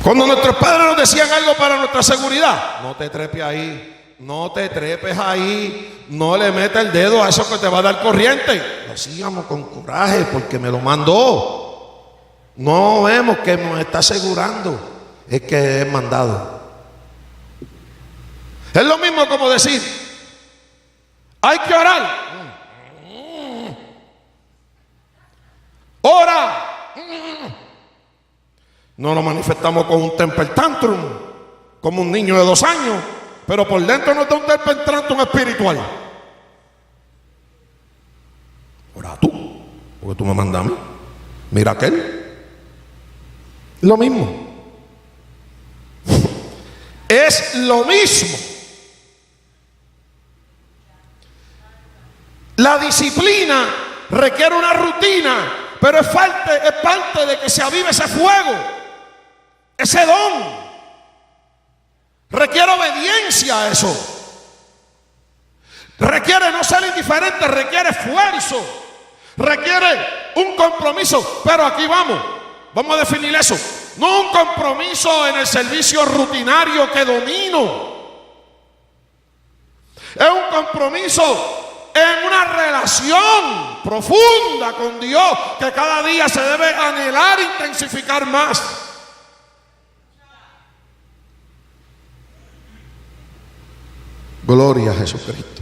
Cuando nuestros padres nos decían algo para nuestra seguridad, no te trepes ahí, no te trepes ahí, no le metas el dedo a eso que te va a dar corriente. Lo hacíamos con coraje porque me lo mandó. no vemos que nos está asegurando, es que es mandado. Es lo mismo como decir, hay que orar. Ora. No nos manifestamos con un temper tantrum, como un niño de 2 años, pero por dentro nos da un temper tantrum espiritual. Ora tú, porque tú me mandas a mí. Mira aquel. Lo mismo. Es lo mismo. La disciplina requiere una rutina, pero es parte de que se avive ese fuego, ese don. Requiere obediencia a eso. Requiere no ser indiferente, requiere esfuerzo, requiere un compromiso. Pero aquí vamos a definir eso. No un compromiso en el servicio rutinario que domino. Es un compromiso en una relación profunda con Dios que cada día se debe anhelar e intensificar más. Gloria a Jesucristo.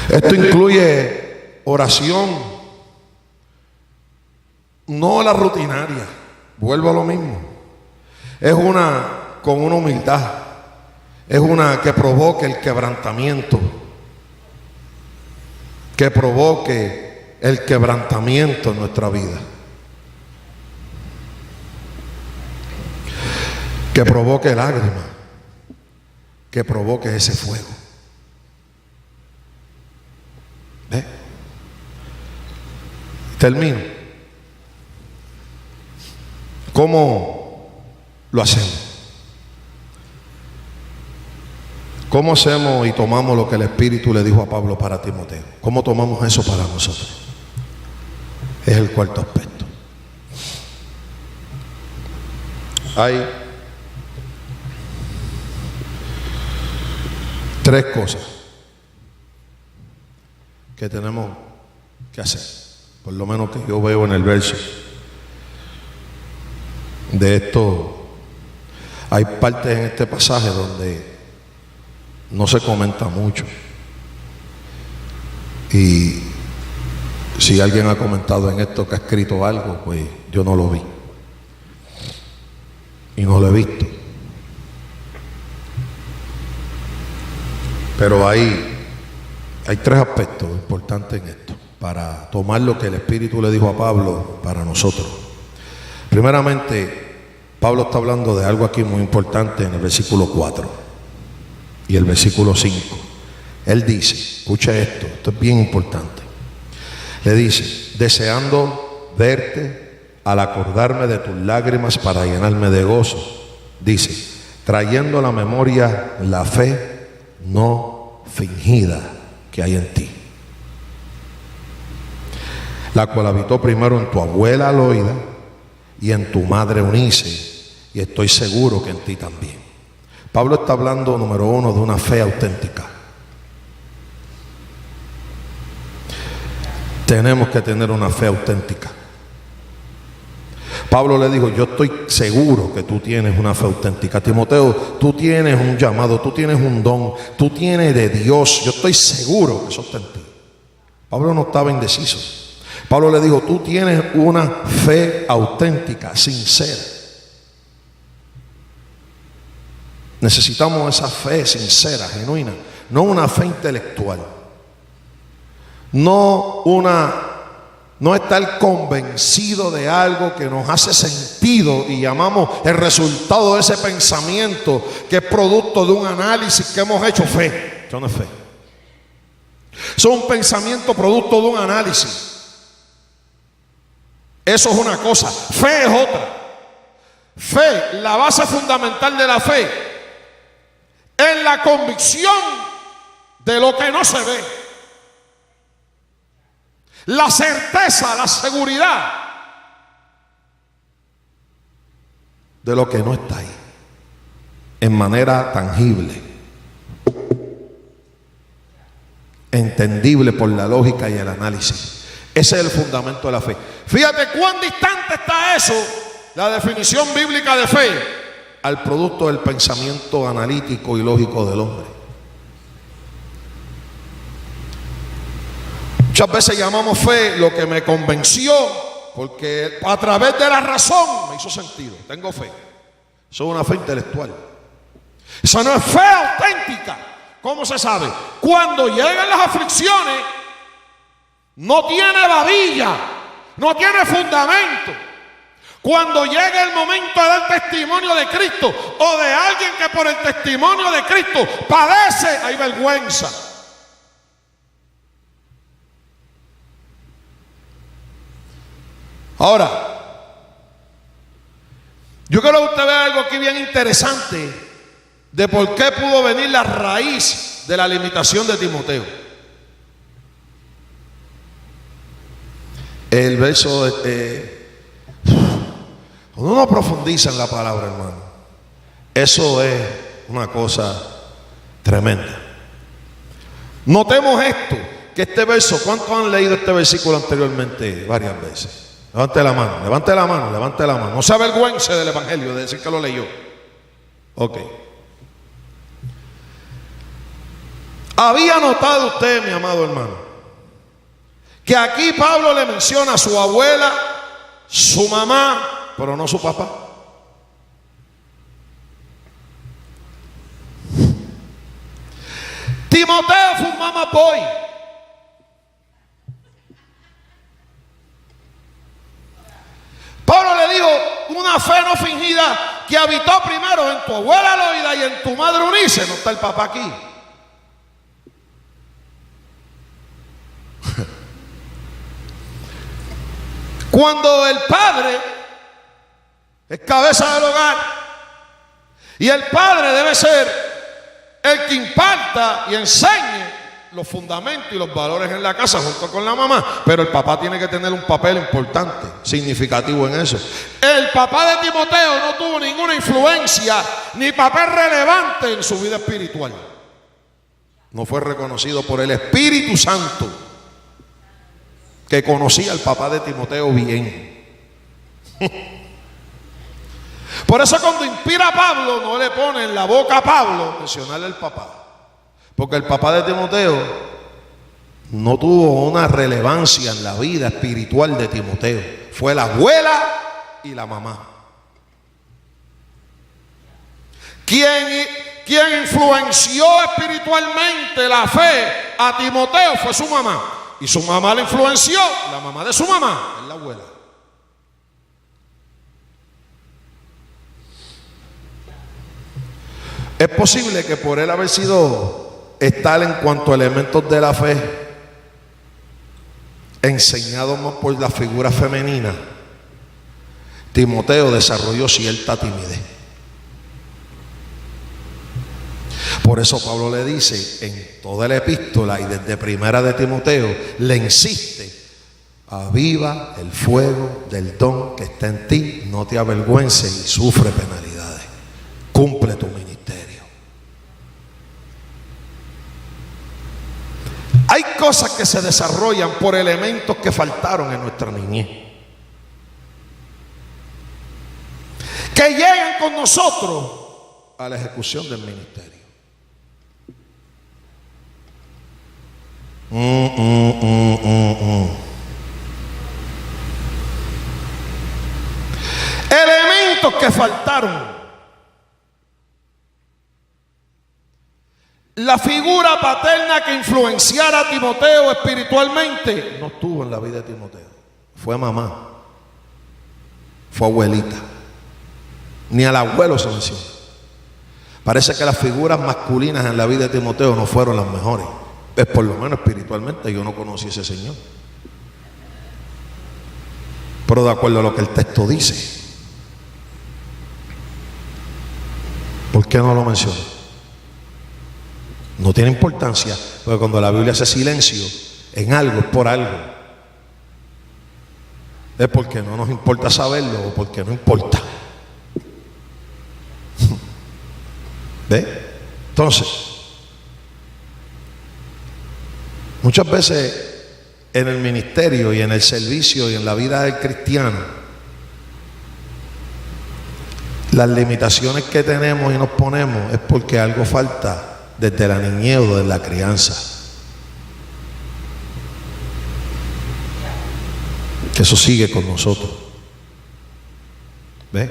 Esto incluye oración, no la rutinaria. Vuelvo a lo mismo. Es una con una humildad. Es una que provoque el quebrantamiento. Que provoque el quebrantamiento en nuestra vida. Que provoque lágrimas. Que provoque ese fuego. ¿Ve? Termino. ¿Cómo lo hacemos? ¿Cómo hacemos y tomamos lo que el Espíritu le dijo a Pablo para Timoteo? ¿Cómo tomamos eso para nosotros? Es el cuarto aspecto. Hay 3 cosas que tenemos que hacer, por lo menos que yo veo en el verso. De esto hay partes en este pasaje donde no se comenta mucho, y si alguien ha comentado en esto que ha escrito algo, pues yo no lo vi y no lo he visto. Pero hay 3 aspectos importantes en esto para tomar lo que el Espíritu le dijo a Pablo para nosotros. Primeramente, Pablo está hablando de algo aquí muy importante en el versículo 4 y el versículo 5. Él dice, escucha esto es bien importante. Le dice, deseando verte al acordarme de tus lágrimas para llenarme de gozo. Dice, trayendo a la memoria la fe no fingida que hay en ti, la cual habitó primero en tu abuela Loida y en tu madre Eunice, y estoy seguro que en ti también. Pablo está hablando, número 1, de una fe auténtica. Tenemos que tener una fe auténtica. Pablo le dijo, yo estoy seguro que tú tienes una fe auténtica. Timoteo, tú tienes un llamado, tú tienes un don, tú tienes de Dios. Yo estoy seguro que eso está en ti. Pablo no estaba indeciso. Pablo le dijo, tú tienes una fe auténtica, sincera. Necesitamos esa fe sincera, genuina, no una fe intelectual, no estar convencido de algo que nos hace sentido y llamamos el resultado de ese pensamiento que es producto de un análisis que hemos hecho fe. Eso no es fe. Eso es un pensamiento producto de un análisis. Eso es una cosa, fe es otra. Fe, la base fundamental de la fe es la convicción de lo que no se ve, la certeza, la seguridad de lo que no está ahí, en manera tangible, entendible por la lógica y el análisis. Ese es el fundamento de la fe. Fíjate cuán distante está eso, la definición bíblica de fe, al producto del pensamiento analítico y lógico del hombre. Muchas veces llamamos fe lo que me convenció, porque a través de la razón me hizo sentido. Tengo fe. Eso es una fe intelectual. Eso no es fe auténtica. ¿Cómo se sabe? Cuando llegan las aflicciones, no tiene babilla, no tiene fundamento. Cuando llega el momento de dar testimonio de Cristo o de alguien que por el testimonio de Cristo padece, hay vergüenza. Ahora, yo quiero que usted vea algo aquí bien interesante de por qué pudo venir la raíz de la limitación de Timoteo. El verso, cuando uno profundiza en la palabra, hermano, eso es una cosa tremenda. Notemos esto, que este verso, ¿cuántos han leído este versículo anteriormente? Varias veces. Levante la mano, levante la mano, levante la mano. No se avergüence del evangelio de decir que lo leyó. Ok. ¿Había notado usted, mi amado hermano, que aquí Pablo le menciona a su abuela, su mamá, pero no su papá? Timoteo fue un mamá boy. Pablo le dijo una fe no fingida que habitó primero en tu abuela Loida y en tu madre Eunice. No está el papá aquí. Cuando el padre es cabeza del hogar y el padre debe ser el que imparta y enseñe los fundamentos y los valores en la casa junto con la mamá, pero el papá tiene que tener un papel importante, significativo en eso. El papá de Timoteo no tuvo ninguna influencia ni papel relevante en su vida espiritual. No fue reconocido por el Espíritu Santo, que conocía al papá de Timoteo bien. Por eso cuando inspira a Pablo, no le pone en la boca a Pablo mencionarle al papá, porque el papá de Timoteo no tuvo una relevancia en la vida espiritual de Timoteo. Fue la abuela y la mamá. Quien influenció espiritualmente la fe a Timoteo fue su mamá. Y su mamá le influenció, la mamá de su mamá, es la abuela. Es posible que por él haber sido tal en cuanto a elementos de la fe, enseñado más por la figura femenina, Timoteo desarrolló cierta timidez. Por eso Pablo le dice en toda la epístola y desde primera de Timoteo, le insiste: aviva el fuego del don que está en ti, no te avergüences y sufre penalidades. Cumple tu ministerio. Hay cosas que se desarrollan por elementos que faltaron en nuestra niñez, que llegan con nosotros a la ejecución del ministerio. Elementos que faltaron. La figura paterna que influenciara a Timoteo espiritualmente no estuvo en la vida de Timoteo. Fue mamá, fue abuelita. Ni al abuelo se menciona. Parece que las figuras masculinas en la vida de Timoteo no fueron las mejores. Es por lo menos espiritualmente yo no conocí a ese señor. Pero de acuerdo a lo que el texto dice, ¿por qué no lo menciona? No tiene importancia, porque cuando la Biblia hace silencio en algo es por algo. Es porque no nos importa saberlo o porque no importa. ¿Ve? Entonces, muchas veces en el ministerio y en el servicio y en la vida del cristiano, las limitaciones que tenemos y nos ponemos es porque algo falta desde la niñez o desde la crianza. Que eso sigue con nosotros. ¿Ves?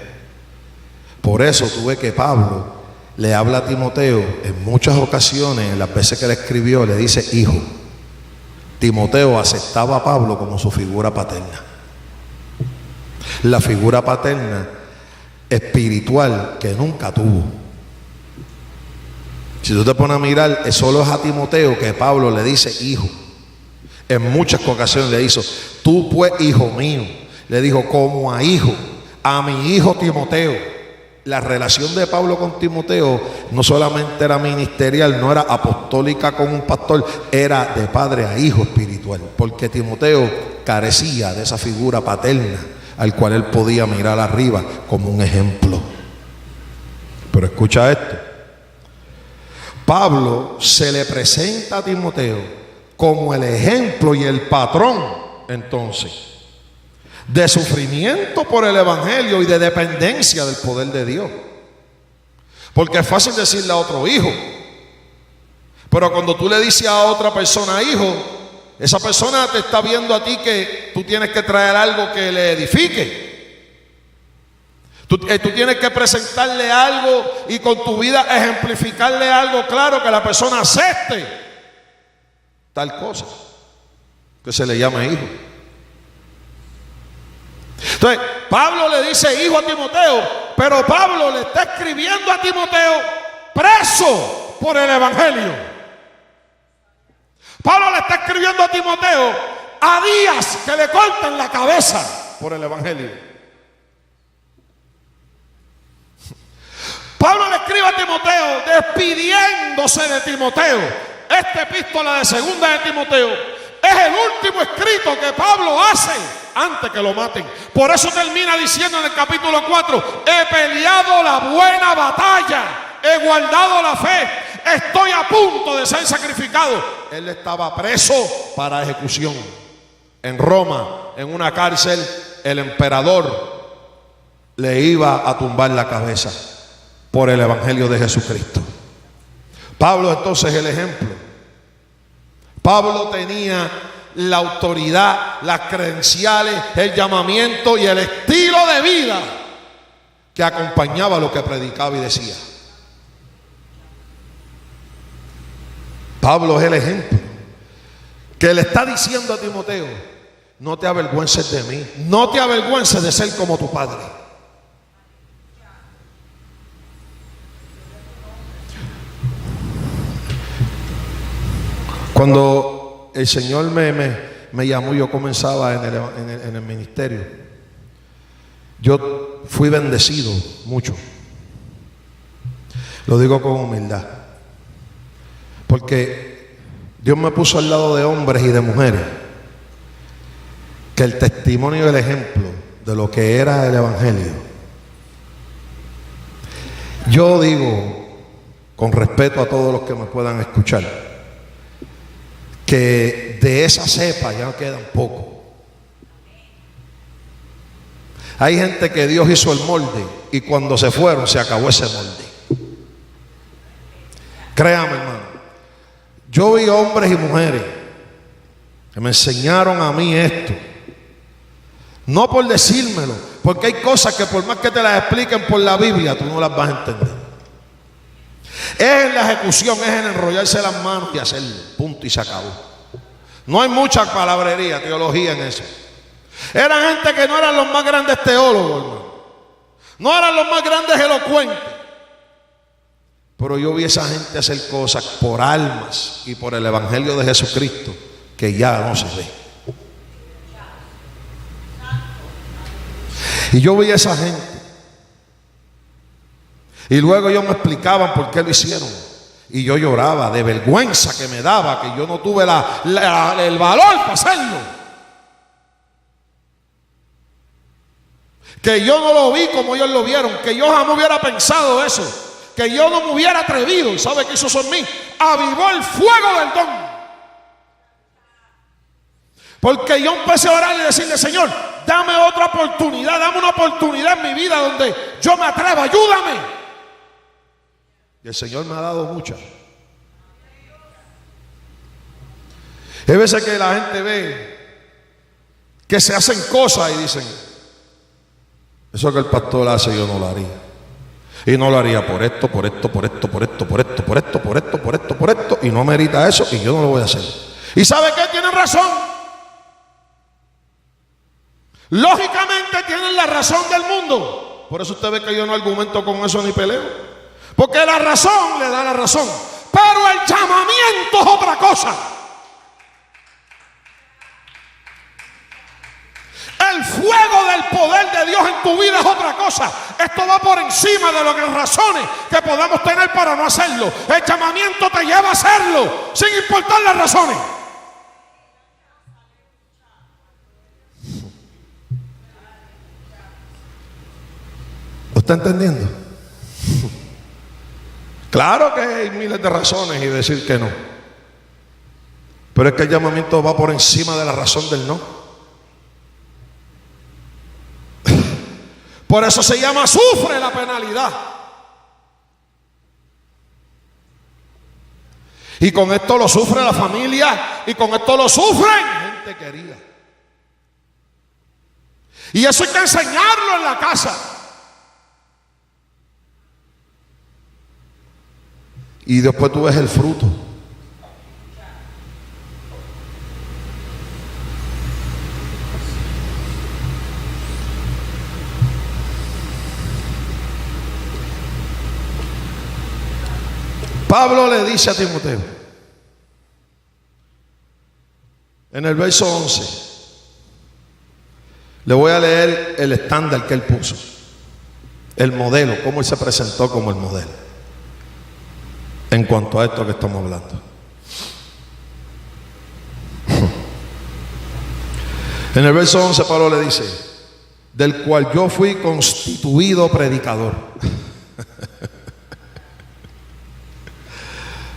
Por eso tú ves que Pablo le habla a Timoteo en muchas ocasiones, en las veces que le escribió, le dice hijo. Timoteo aceptaba a Pablo como su figura paterna. La figura paterna espiritual que nunca tuvo. Si tú te pones a mirar, solo es a Timoteo que Pablo le dice hijo. En muchas ocasiones le hizo, tú pues hijo mío. Le dijo como a hijo, a mi hijo Timoteo. La relación de Pablo con Timoteo no solamente era ministerial, no era apostólica con un pastor, era de padre a hijo espiritual, porque Timoteo carecía de esa figura paterna al cual él podía mirar arriba como un ejemplo. Pero escucha esto, Pablo se le presenta a Timoteo como el ejemplo y el patrón entonces de sufrimiento por el evangelio y de dependencia del poder de Dios. Porque es fácil decirle a otro hijo, pero cuando tú le dices a otra persona hijo, esa persona te está viendo a ti que tú tienes que traer algo que le edifique. Tú tienes que presentarle algo y con tu vida ejemplificarle algo claro que la persona acepte tal cosa que se le llama hijo. Entonces Pablo le dice hijo a Timoteo, pero Pablo le está escribiendo a Timoteo preso por el evangelio. Pablo le está escribiendo a Timoteo a días que le cortan la cabeza por el evangelio. Pablo le escribe a Timoteo despidiéndose de Timoteo. Esta epístola de segunda de Timoteo es el último escrito que Pablo hace antes que lo maten. Por eso termina diciendo en el capítulo 4, he peleado la buena batalla, he guardado la fe, estoy a punto de ser sacrificado. Él estaba preso para ejecución en Roma, en una cárcel. El emperador le iba a tumbar la cabeza por el evangelio de Jesucristo. Pablo entonces es el ejemplo. Pablo tenía la autoridad, las credenciales, el llamamiento y el estilo de vida que acompañaba lo que predicaba y decía. Pablo es el ejemplo que le está diciendo a Timoteo, no te avergüences de mí, no te avergüences de ser como tu padre. Cuando el Señor me llamó, yo comenzaba en el ministerio. Yo fui bendecido mucho. Lo digo con humildad. Porque Dios me puso al lado de hombres y de mujeres que el testimonio y el ejemplo de lo que era el evangelio. Yo digo, con respeto a todos los que me puedan escuchar, que de esa cepa ya quedan pocos. Hay gente que Dios hizo el molde y cuando se fueron se acabó ese molde. Créame, hermano, yo vi hombres y mujeres que me enseñaron a mí esto, no por decírmelo, porque hay cosas que por más que te las expliquen por la Biblia, tú no las vas a entender. Es en la ejecución, es en enrollarse las manos y hacerlo, punto, y se acabó. No hay mucha palabrería, teología en eso. Eran gente que no eran los más grandes teólogos, hermano. No eran los más grandes elocuentes. Pero yo vi a esa gente hacer cosas por almas y por el evangelio de Jesucristo que ya no se ve. Y yo vi a esa gente. Y luego ellos me explicaban por qué lo hicieron. Y yo lloraba de vergüenza que me daba, que yo no tuve el valor para hacerlo. Que yo no lo vi como ellos lo vieron, que yo jamás hubiera pensado eso, que yo no me hubiera atrevido. ¿Y sabe qué hizo en mí? Avivó el fuego del don. Porque yo empecé a orar y decirle: Señor, dame otra oportunidad, dame una oportunidad en mi vida donde yo me atreva, ayúdame. Y el Señor me ha dado muchas. Hay veces que la gente ve que se hacen cosas y dicen: eso que el pastor hace yo no lo haría. Y no lo haría por esto, por esto, por esto, por esto, por esto, por esto, por esto, por esto, por esto. Y no merita eso y yo no lo voy a hacer. ¿Y sabe qué? Tienen razón. Lógicamente tienen la razón del mundo. Por eso usted ve que yo no argumento con eso ni peleo. Porque la razón le da la razón. Pero el llamamiento es otra cosa. El fuego del poder de Dios en tu vida es otra cosa. Esto va por encima de las razones que podamos tener para no hacerlo. El llamamiento te lleva a hacerlo, sin importar las razones. ¿Lo está entendiendo? Claro que hay miles de razones y decir que no. Pero es que el llamamiento va por encima de la razón del no. Por eso se llama sufre la penalidad. Y con esto lo sufre la familia. Y con esto lo sufren gente querida. Y eso hay que enseñarlo en la casa. Y después tú ves el fruto. Pablo le dice a Timoteo, en el verso 11, le voy a leer el estándar que él puso, el modelo, cómo él se presentó como el modelo, en cuanto a esto que estamos hablando. En el verso 11 Pablo le dice, del cual yo fui constituido predicador.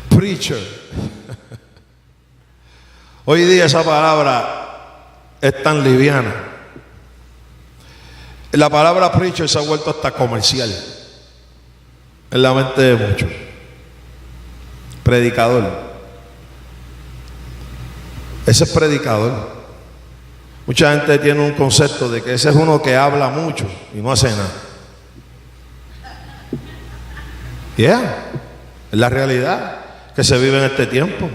Preacher. Hoy día esa palabra es tan liviana. La palabra preacher se ha vuelto hasta comercial en la mente de muchos. Predicador. Ese es predicador. Mucha gente tiene un concepto de que ese es uno que habla mucho y no hace nada. Es la realidad que se vive en este tiempo.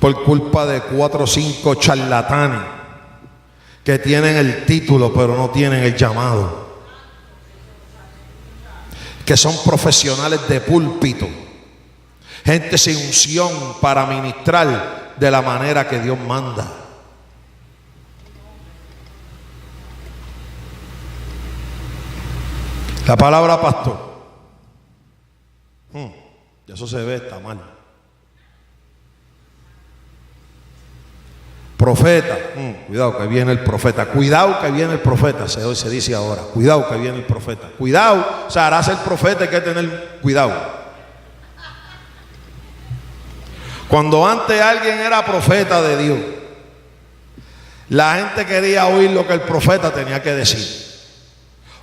Por culpa de 4 o 5 charlatanes que tienen el título pero no tienen el llamado. Que son profesionales de púlpito. Gente sin unción para ministrar de la manera que Dios manda. La palabra pastor. Eso se ve, está mal. Profeta. Cuidado que viene el profeta. Cuidado que viene el profeta. Se dice ahora. Cuidado que viene el profeta. Cuidado. O sea, hará ser profeta, hay que tener cuidado. Cuando antes alguien era profeta de Dios, la gente quería oír lo que el profeta tenía que decir.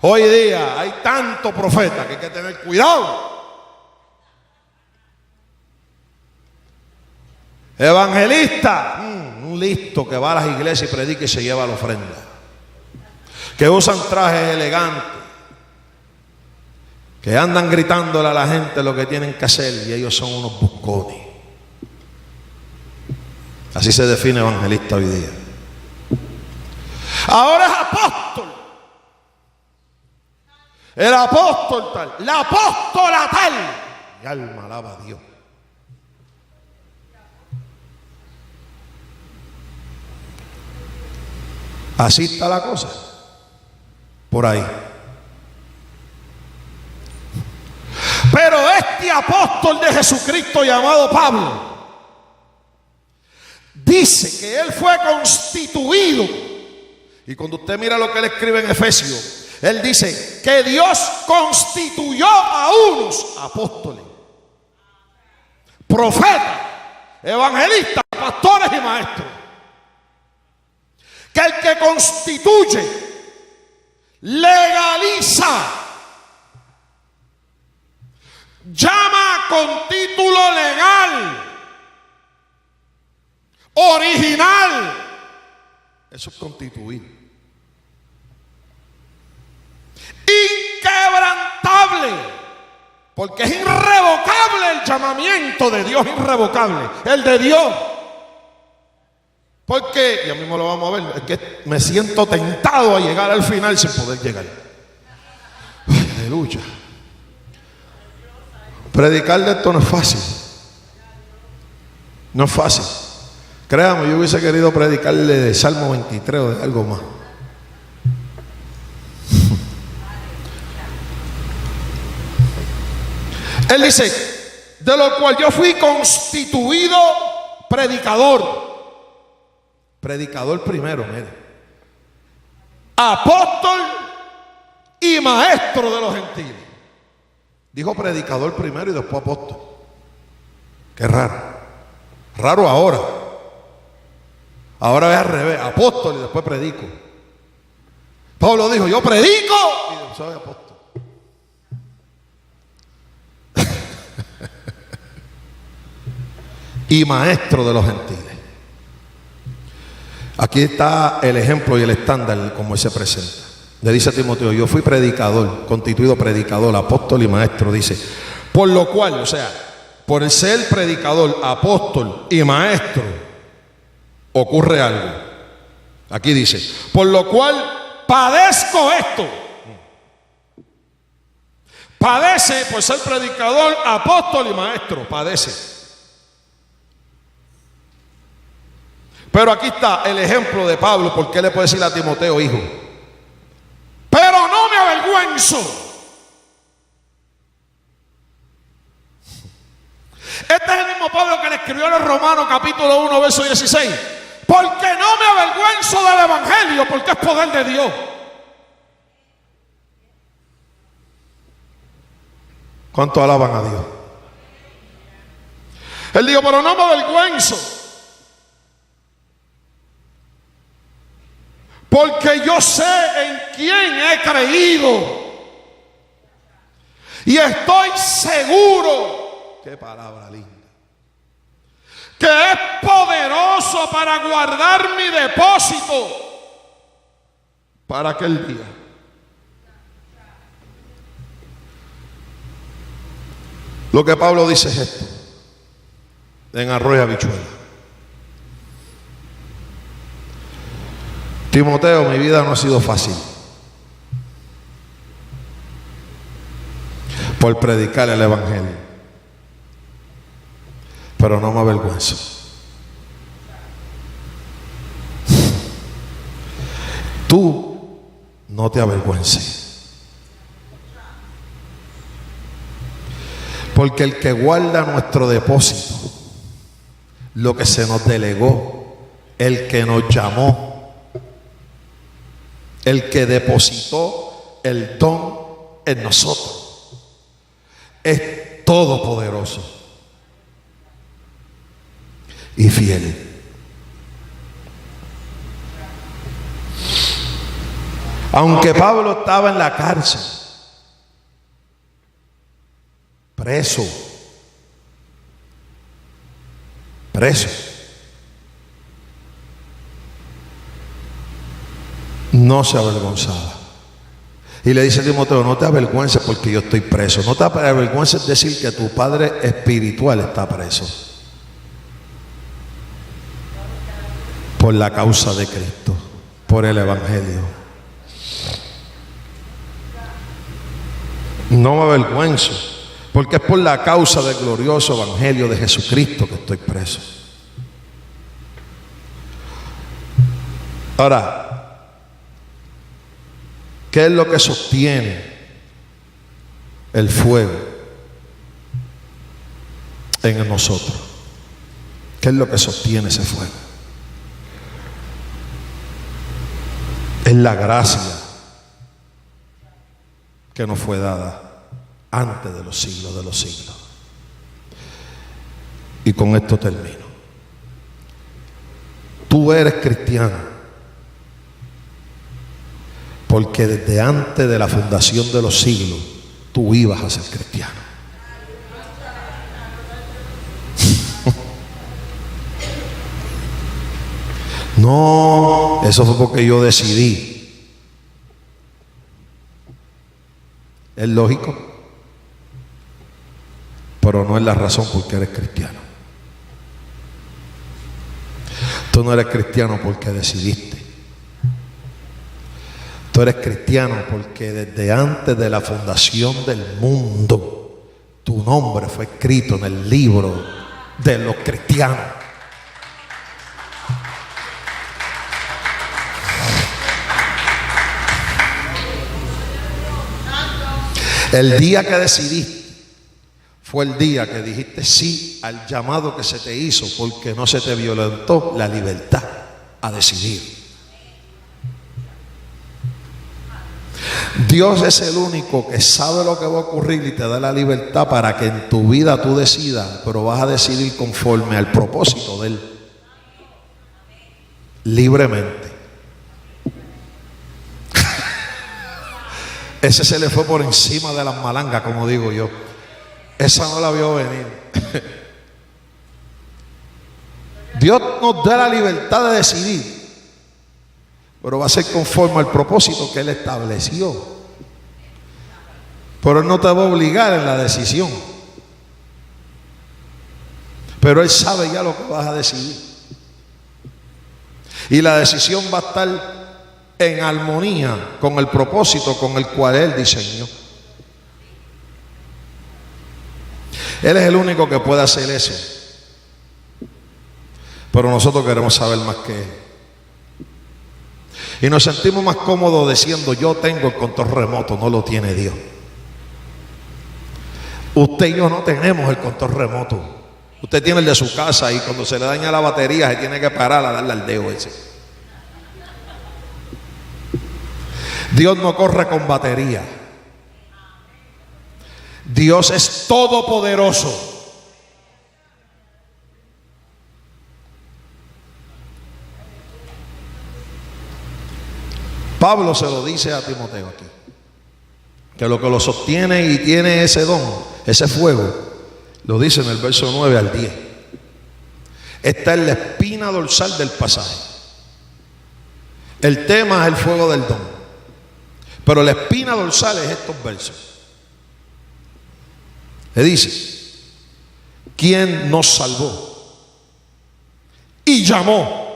Hoy día hay tanto profeta que hay que tener cuidado. Evangelista, un listo que va a las iglesias y predica y se lleva la ofrenda. Que usan trajes elegantes. Que andan gritándole a la gente lo que tienen que hacer y ellos son unos buscones. Así se define evangelista hoy día. Ahora es apóstol. El apóstol tal, la apóstola tal. Mi alma alaba a Dios. Así está la cosa. Por ahí. Pero este apóstol de Jesucristo llamado Pablo dice que él fue constituido. Y cuando usted mira lo que él escribe en Efesios, él dice que Dios constituyó a unos apóstoles, profetas, evangelistas, pastores y maestros. constituye, legaliza, llama con título legal, original. Eso es constituir. Inquebrantable, porque es irrevocable el llamamiento de Dios, irrevocable, el de Dios. Porque, ya mismo lo vamos a ver, es que me siento tentado a llegar al final sin poder llegar. Aleluya. Predicar de esto no es fácil. No es fácil. Créame, yo hubiese querido predicarle de Salmo 23 o de algo más. Él dice, de lo cual yo fui constituido predicador. Predicador primero, mire. Apóstol y maestro de los gentiles. Dijo predicador primero y después apóstol. Qué raro. Raro ahora. Ahora es al revés. Apóstol y después predico. Pablo dijo, yo predico y soy apóstol. Y maestro de los gentiles. Aquí está el ejemplo y el estándar como él se presenta. Le dice a Timoteo, yo fui predicador, constituido predicador, apóstol y maestro. Dice, por lo cual, o sea, por el ser predicador, apóstol y maestro, ocurre algo. Aquí dice, por lo cual padezco esto. Padece por ser predicador, apóstol y maestro, padece. Pero aquí está el ejemplo de Pablo, porque le puede decir a Timoteo, hijo, pero no me avergüenzo. Este es el mismo Pablo que le escribió a los Romanos capítulo 1 verso 16, porque no me avergüenzo del evangelio, porque es poder de Dios. ¿Cuánto alaban a Dios? Él dijo, pero no me avergüenzo, porque yo sé en quién he creído y estoy seguro, qué palabra linda, que es poderoso para guardar mi depósito para aquel día. Lo que Pablo dice es esto, en arroz y habichuela. Timoteo, mi vida no ha sido fácil por predicar el evangelio, pero no me avergüenzo. Tú no te avergüences, porque el que guarda nuestro depósito, lo que se nos delegó, el que nos llamó, el que depositó el don en nosotros, es todopoderoso y fiel. Aunque Pablo estaba en la cárcel, preso, no se avergonzaba. Y le dice a Timoteo, no te avergüences porque yo estoy preso. No te avergüences decir que tu padre espiritual está preso por la causa de Cristo, por el evangelio. No me avergüenzo porque es por la causa del glorioso evangelio de Jesucristo que estoy preso. Ahora, ¿qué es lo que sostiene el fuego en nosotros? ¿Qué es lo que sostiene ese fuego? Es la gracia que nos fue dada antes de los siglos de los siglos. Y con esto termino. Tú eres cristiano Porque desde antes de la fundación de los siglos, tú ibas a ser cristiano. No, eso fue porque yo decidí. Es lógico, pero no es la razón por qué eres cristiano. Tú no eres cristiano porque decidiste. Tú eres cristiano porque desde antes de la fundación del mundo, tu nombre fue escrito en el libro de los cristianos. El día que decidiste fue el día que dijiste sí al llamado que se te hizo, porque no se te violentó la libertad a decidir. Dios es el único que sabe lo que va a ocurrir y te da la libertad para que en tu vida tú decidas, pero vas a decidir conforme al propósito de Él, libremente. Ese se le fue por encima de las malangas, como digo yo. Esa no la vio venir. Dios nos da la libertad de decidir, pero va a ser conforme al propósito que Él estableció. Pero Él no te va a obligar en la decisión. Pero Él sabe ya lo que vas a decidir. Y la decisión va a estar en armonía con el propósito con el cual Él diseñó. Él es el único que puede hacer eso. Pero nosotros queremos saber más que Él. Y nos sentimos más cómodos diciendo: yo tengo el control remoto. No lo tiene Dios. Usted y yo no tenemos el control remoto. Usted tiene el de su casa y cuando se le daña la batería se tiene que parar a darle al dedo ese. Dios no corre con batería. Dios es todopoderoso. Pablo se lo dice a Timoteo aquí, que lo que lo sostiene y tiene ese don, ese fuego, lo dice en el verso 9 al 10. Esta es la espina dorsal del pasaje. El tema es el fuego del don, pero la espina dorsal es estos versos. Le dice: ¿quién nos salvó y llamó?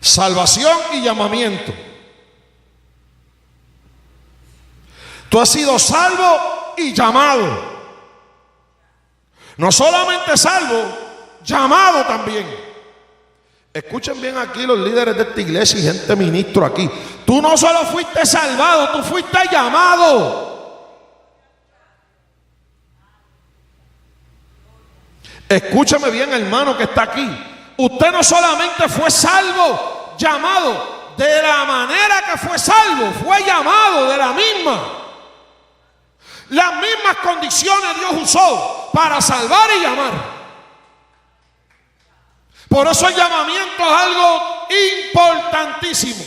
Salvación y llamamiento. Tú has sido salvo y llamado. No solamente salvo, llamado también. Escuchen bien aquí los líderes de esta iglesia y gente ministro aquí. Tú no solo fuiste salvado, tú fuiste llamado. Escúchame bien, hermano que está aquí. Usted no solamente fue salvo, llamado. De la manera que fue salvo, fue llamado de la misma. Las mismas condiciones Dios usó para salvar y llamar. Por eso el llamamiento es algo importantísimo.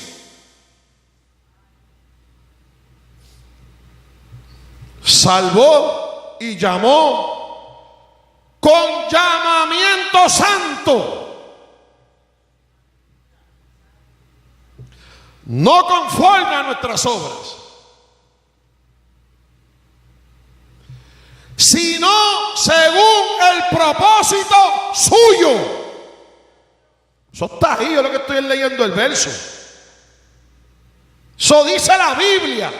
Salvó y llamó con llamamiento santo. No conforme a nuestras obras, sino según el propósito suyo. Eso está ahí, yo lo que estoy leyendo el verso. Eso dice la Biblia.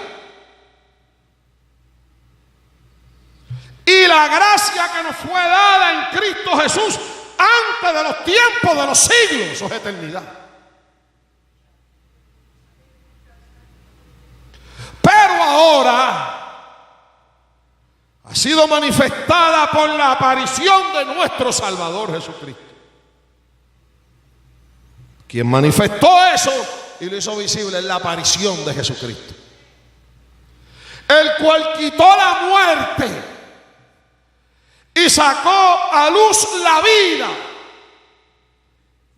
Y la gracia que nos fue dada en Cristo Jesús antes de los tiempos de los siglos, eso es eternidad. Pero ahora ha sido manifestada por la aparición de nuestro Salvador Jesucristo, quien manifestó eso y lo hizo visible en la aparición de Jesucristo, el cual quitó la muerte y sacó a luz la vida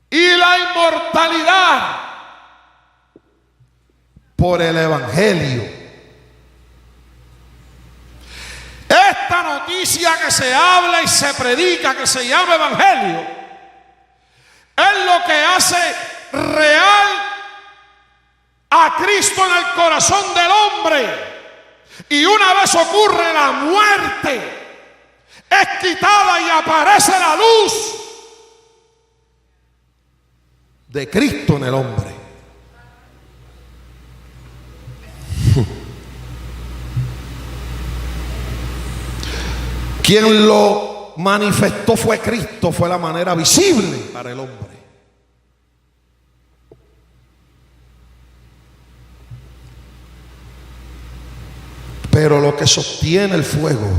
y la inmortalidad por el Evangelio. Esta noticia que se habla y se predica, que se llama Evangelio, es lo que hace real a Cristo en el corazón del hombre. Y una vez ocurre la muerte, es quitada y aparece la luz de Cristo en el hombre. Quien lo manifestó fue Cristo, fue la manera visible para el hombre. Pero lo que sostiene el fuego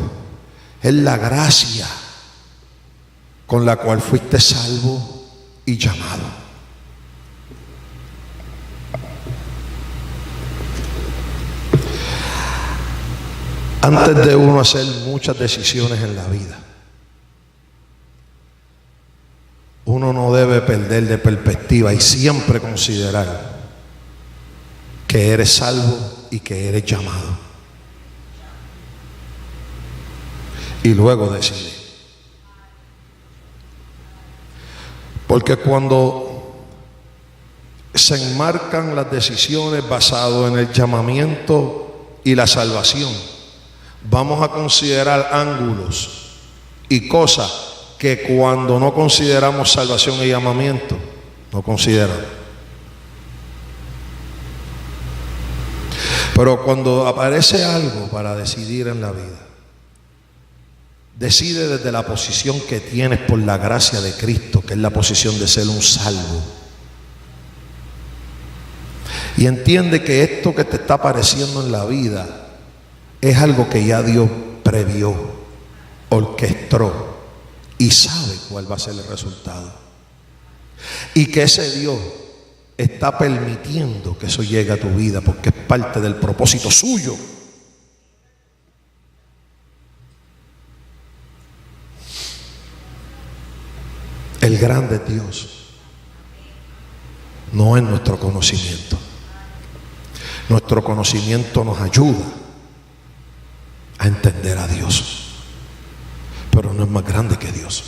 es la gracia con la cual fuiste salvo y llamado. Antes de uno hacer muchas decisiones en la vida, uno no debe perder de perspectiva y siempre considerar que eres salvo y que eres llamado. Y luego decide. Porque cuando se enmarcan las decisiones basadas en el llamamiento y la salvación, vamos a considerar ángulos y cosas que cuando no consideramos salvación y llamamiento, no consideramos. Pero cuando aparece algo para decidir en la vida, decide desde la posición que tienes por la gracia de Cristo, que es la posición de ser un salvo. Y entiende que esto que te está apareciendo en la vida es algo que ya Dios previó, orquestó y sabe cuál va a ser el resultado. Y que ese Dios está permitiendo que eso llegue a tu vida porque es parte del propósito suyo. El grande Dios no es nuestro conocimiento. Nuestro conocimiento nos ayuda a entender a Dios, pero no es más grande que Dios.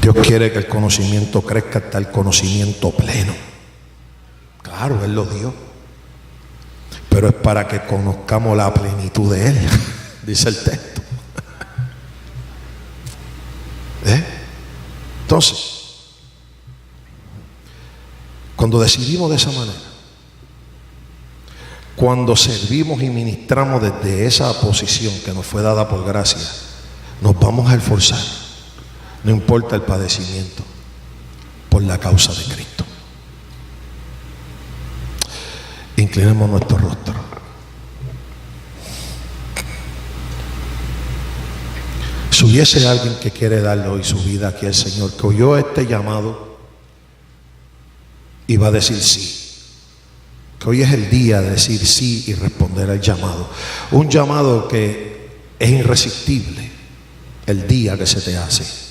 Dios quiere que el conocimiento crezca hasta el conocimiento pleno. Claro, Él lo dio, pero es para que conozcamos la plenitud de Él. Dice el texto. Entonces, cuando decidimos de esa manera, cuando servimos y ministramos desde esa posición que nos fue dada por gracia, nos vamos a esforzar, no importa el padecimiento, por la causa de Cristo. Inclinemos nuestro rostro. Si hubiese alguien que quiere darle hoy su vida aquí al Señor, que oyó este llamado y va a decir sí, que hoy es el día de decir sí y responder al llamado, un llamado que es irresistible el día que se te hace.